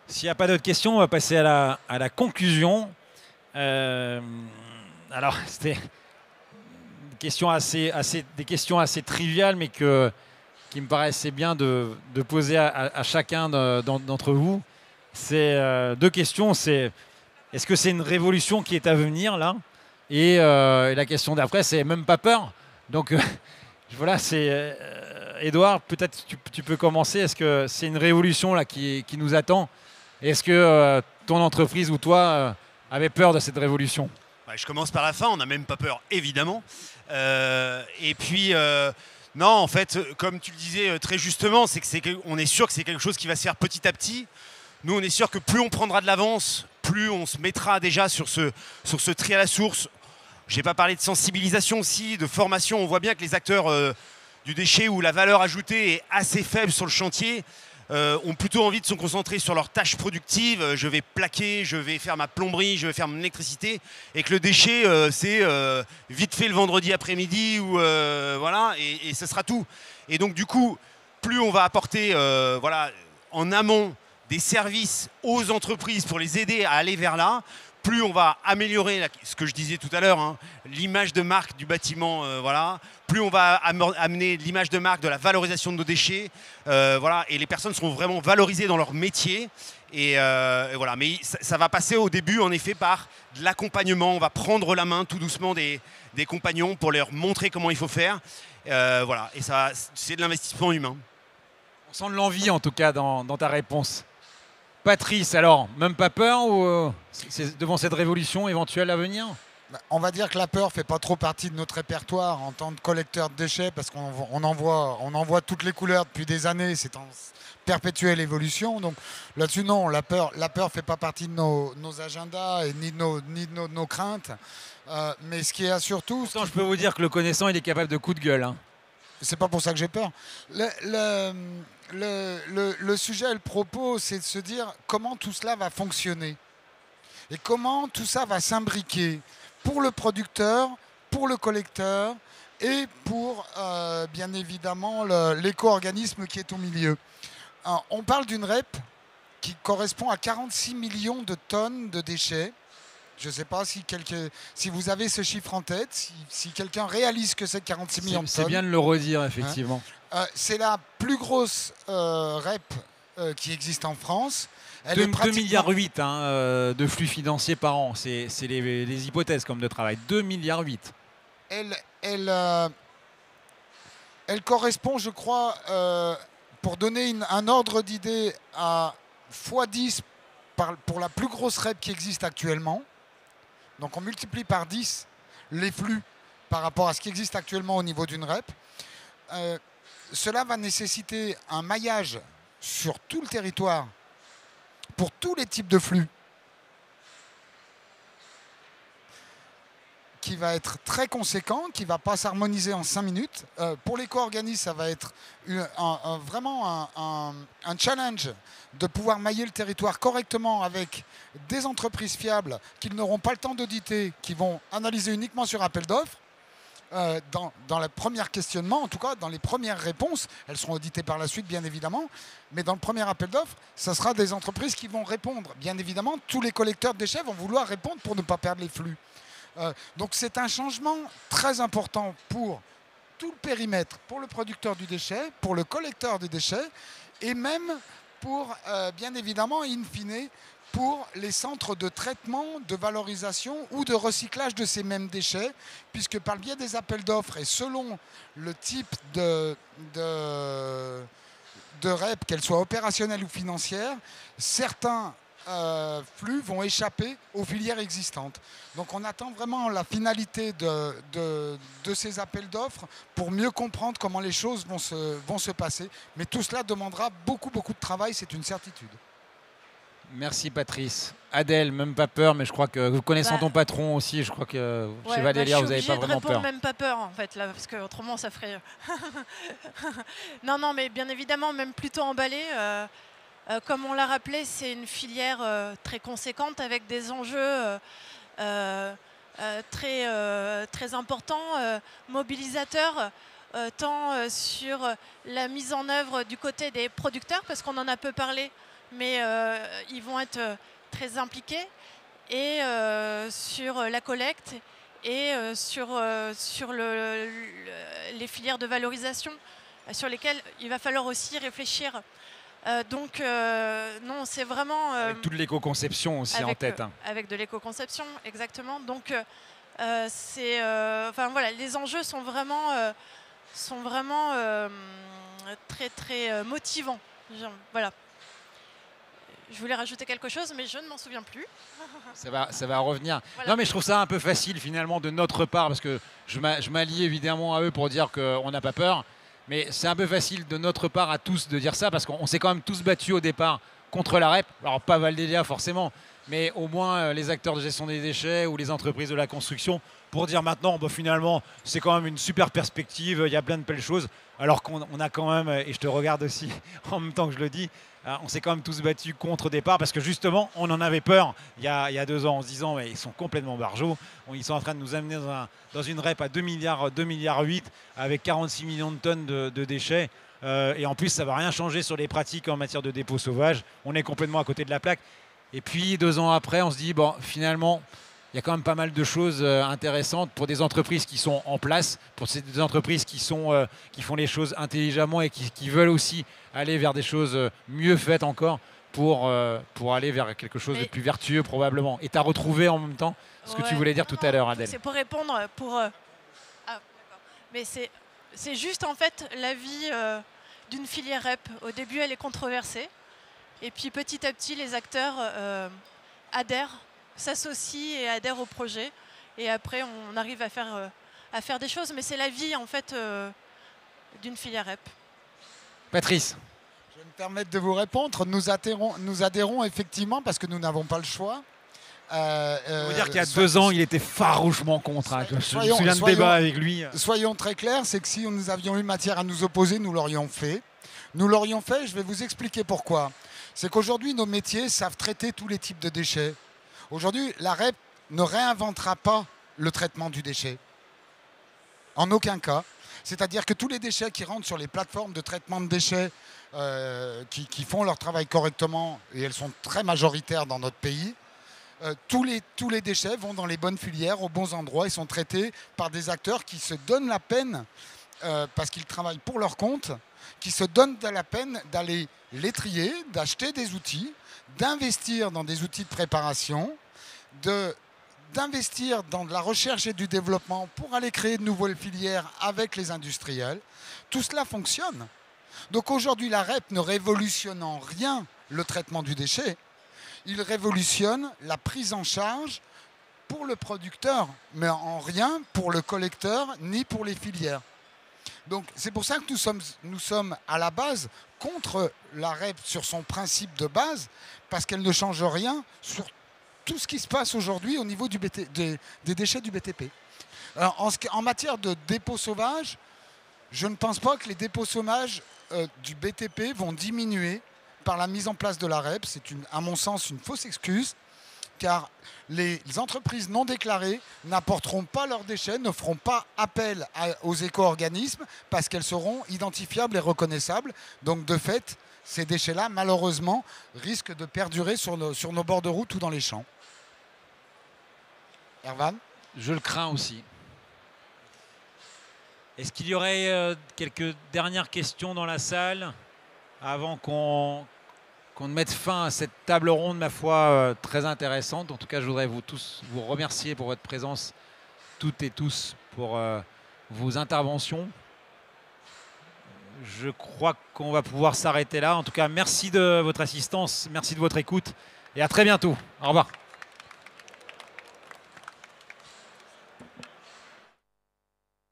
S'il n'y a pas d'autres questions, on va passer à la conclusion. Alors, c'était des questions assez triviales, mais qui me paraissaient bien de poser à chacun d'entre vous. C'est deux questions. C'est est-ce que c'est une révolution qui est à venir là? Et la question d'après, c'est même pas peur. Donc voilà, c'est Edouard, peut-être tu peux commencer. Est-ce que c'est une révolution là qui nous attend? Est-ce que ton entreprise ou toi avait peur de cette révolution? Je commence par la fin, on n'a même pas peur, évidemment. Et puis, non, en fait, comme tu le disais très justement, on est sûr que c'est quelque chose qui va se faire petit à petit. Nous, on est sûr que plus on prendra de l'avance, plus on se mettra déjà sur ce tri à la source. Je n'ai pas parlé de sensibilisation aussi, de formation. On voit bien que les acteurs du déchet où la valeur ajoutée est assez faible sur le chantier ont plutôt envie de se concentrer sur leurs tâches productives. Je vais plaquer, je vais faire ma plomberie, je vais faire mon électricité. Et que le déchet, c'est vite fait le vendredi après-midi, ou voilà, et ce sera tout. Et donc du coup, plus on va apporter voilà, en amont des services aux entreprises pour les aider à aller vers là, plus on va améliorer ce que je disais tout à l'heure, hein, l'image de marque du bâtiment, voilà. Plus on va amener l'image de marque de la valorisation de nos déchets, voilà, et les personnes seront vraiment valorisées dans leur métier. Et voilà. Mais ça va passer au début, en effet, par de l'accompagnement. On va prendre la main tout doucement des compagnons pour leur montrer comment il faut faire. Voilà. Et ça, c'est de l'investissement humain. On sent de l'envie, en tout cas, dans ta réponse. Patrice, alors, même pas peur ou c'est devant cette révolution éventuelle à venir? On va dire que la peur ne fait pas trop partie de notre répertoire en tant que collecteur de déchets, parce qu'on en voit toutes les couleurs depuis des années, c'est en perpétuelle évolution. Donc là-dessus, non, la peur ne fait pas partie de nos agendas et ni de nos craintes. Mais ce qui est surtout... Pourtant, je peux vous dire que le connaissant, il est capable de coups de gueule. Hein. C'est pas pour ça que j'ai peur. Le sujet et le propos, c'est de se dire comment tout cela va fonctionner et comment tout ça va s'imbriquer pour le producteur, pour le collecteur et pour, bien évidemment, l'éco-organisme qui est au milieu. Alors, on parle d'une REP qui correspond à 46 millions de tonnes de déchets. Je ne sais pas si vous avez ce chiffre en tête, si quelqu'un réalise que c'est 46 millions de tonnes. C'est bien de le redire, effectivement. Hein, c'est la plus grosse REP qui existe en France. 2,8 milliards de flux financiers par an. C'est les hypothèses comme de travail. 2,8 milliards. Elle correspond, je crois, pour donner un ordre d'idée, à x10 pour la plus grosse REP qui existe actuellement. Donc on multiplie par 10 les flux par rapport à ce qui existe actuellement au niveau d'une REP. Cela va nécessiter un maillage sur tout le territoire pour tous les types de flux qui va être très conséquent, qui ne va pas s'harmoniser en 5 minutes. Pour l'éco-organisme, ça va être vraiment un challenge de pouvoir mailler le territoire correctement avec des entreprises fiables qui n'auront pas le temps d'auditer, qui vont analyser uniquement sur appel d'offres. dans le premier questionnement, en tout cas dans les premières réponses, elles seront auditées par la suite bien évidemment, mais dans le premier appel d'offres, ce sera des entreprises qui vont répondre. Bien évidemment, tous les collecteurs de déchets vont vouloir répondre pour ne pas perdre les flux. Donc c'est un changement très important pour tout le périmètre, pour le producteur du déchet, pour le collecteur des déchets, et même pour, bien évidemment, in fine, pour les centres de traitement, de valorisation ou de recyclage de ces mêmes déchets, puisque par le biais des appels d'offres et selon le type de REP, qu'elle soit opérationnelle ou financière, certains flux vont échapper aux filières existantes. Donc on attend vraiment la finalité de ces appels d'offres pour mieux comprendre comment les choses vont se passer. Mais tout cela demandera beaucoup de travail, c'est une certitude. Merci Patrice. Adèle, même pas peur, mais je crois que vous connaissant ton patron aussi, je crois que chez Vadelia, vous n'avez pas vraiment peur. Même pas peur en fait, là, parce qu'autrement ça ferait... non, mais bien évidemment, même plutôt emballé. Comme on l'a rappelé, c'est une filière très conséquente avec des enjeux très importants, mobilisateurs, tant sur la mise en œuvre du côté des producteurs, parce qu'on en a peu parlé, mais ils vont être très impliqués, et sur la collecte et sur les filières de valorisation sur lesquelles il va falloir aussi réfléchir. Donc non, c'est vraiment... avec toute l'éco-conception aussi en tête. Avec de l'éco-conception, exactement. Donc enfin, voilà, les enjeux sont vraiment très motivants. Voilà. Je voulais rajouter quelque chose, mais je ne m'en souviens plus. Ça va revenir. Voilà. Non, mais je trouve ça un peu facile finalement de notre part, parce que je m'allie évidemment à eux pour dire qu'on n'a pas peur. Mais c'est un peu facile de notre part à tous de dire ça, parce qu'on s'est quand même tous battus au départ contre la REP. Alors pas Vadelia forcément, mais au moins les acteurs de gestion des déchets ou les entreprises de la construction, pour dire maintenant, finalement, c'est quand même une super perspective, il y a plein de belles choses. Alors qu'on a quand même, et je te regarde aussi en même temps que je le dis, on s'est quand même tous battus contre au départ, parce que justement, on en avait peur il y a 2 ans en se disant, mais ils sont complètement barjots. Ils sont en train de nous amener dans une REP à 2 milliards 8 avec 46 millions de tonnes de déchets. Et en plus, ça ne va rien changer sur les pratiques en matière de dépôt sauvage. On est complètement à côté de la plaque. Et puis 2 ans après, on se dit, finalement, il y a quand même pas mal de choses intéressantes pour des entreprises qui sont en place, pour des entreprises qui font les choses intelligemment et qui veulent aussi aller vers des choses mieux faites encore pour aller vers quelque chose de plus vertueux probablement. Et tu as retrouvé en même temps ce que tu voulais dire tout à l'heure, Adèle. C'est pour répondre mais c'est juste en fait la vie d'une filière REP. Au début, elle est controversée. Et puis petit à petit, les acteurs adhèrent, s'associent et adhèrent au projet. Et après, on arrive à faire des choses. Mais c'est la vie en fait d'une filière REP. Patrice. Je vais me permettre de vous répondre. Nous adhérons effectivement parce que nous n'avons pas le choix. Je veux dire qu'il y a 2 ans, il était farouchement contre. Je me souviens de débat avec lui. Soyons très clairs, c'est que si nous avions eu matière à nous opposer, nous l'aurions fait. Nous l'aurions fait, je vais vous expliquer pourquoi. C'est qu'aujourd'hui, nos métiers savent traiter tous les types de déchets. Aujourd'hui, la REP ne réinventera pas le traitement du déchet. En aucun cas. C'est-à-dire que tous les déchets qui rentrent sur les plateformes de traitement de déchets qui font leur travail correctement, et elles sont très majoritaires dans notre pays, tous les déchets vont dans les bonnes filières, aux bons endroits, et sont traités par des acteurs qui se donnent la peine, parce qu'ils travaillent pour leur compte, qui se donnent la peine d'aller les trier, d'acheter des outils, d'investir dans des outils de préparation, d'investir dans de la recherche et du développement pour aller créer de nouvelles filières avec les industriels. Tout cela fonctionne. Donc aujourd'hui, la REP ne révolutionne en rien le traitement du déchet. Il révolutionne la prise en charge pour le producteur, mais en rien pour le collecteur ni pour les filières. Donc c'est pour ça que nous sommes à la base contre la REP sur son principe de base, parce qu'elle ne change rien sur tout ce qui se passe aujourd'hui au niveau des déchets du BTP. Alors, en matière de dépôts sauvages, je ne pense pas que les dépôts sauvages du BTP vont diminuer par la mise en place de la REP. C'est à mon sens une fausse excuse, car les entreprises non déclarées n'apporteront pas leurs déchets, ne feront pas appel aux éco-organismes parce qu'elles seront identifiables et reconnaissables. Donc de fait, ces déchets-là, malheureusement, risquent de perdurer sur nos bords de route ou dans les champs. Erwan ? Je le crains aussi. Est-ce qu'il y aurait quelques dernières questions dans la salle avant qu'on ne mette fin à cette table ronde, ma foi, très intéressante. En tout cas, je voudrais vous remercier pour votre présence, toutes et tous, pour vos interventions. Je crois qu'on va pouvoir s'arrêter là. En tout cas, merci de votre assistance, merci de votre écoute et à très bientôt. Au revoir.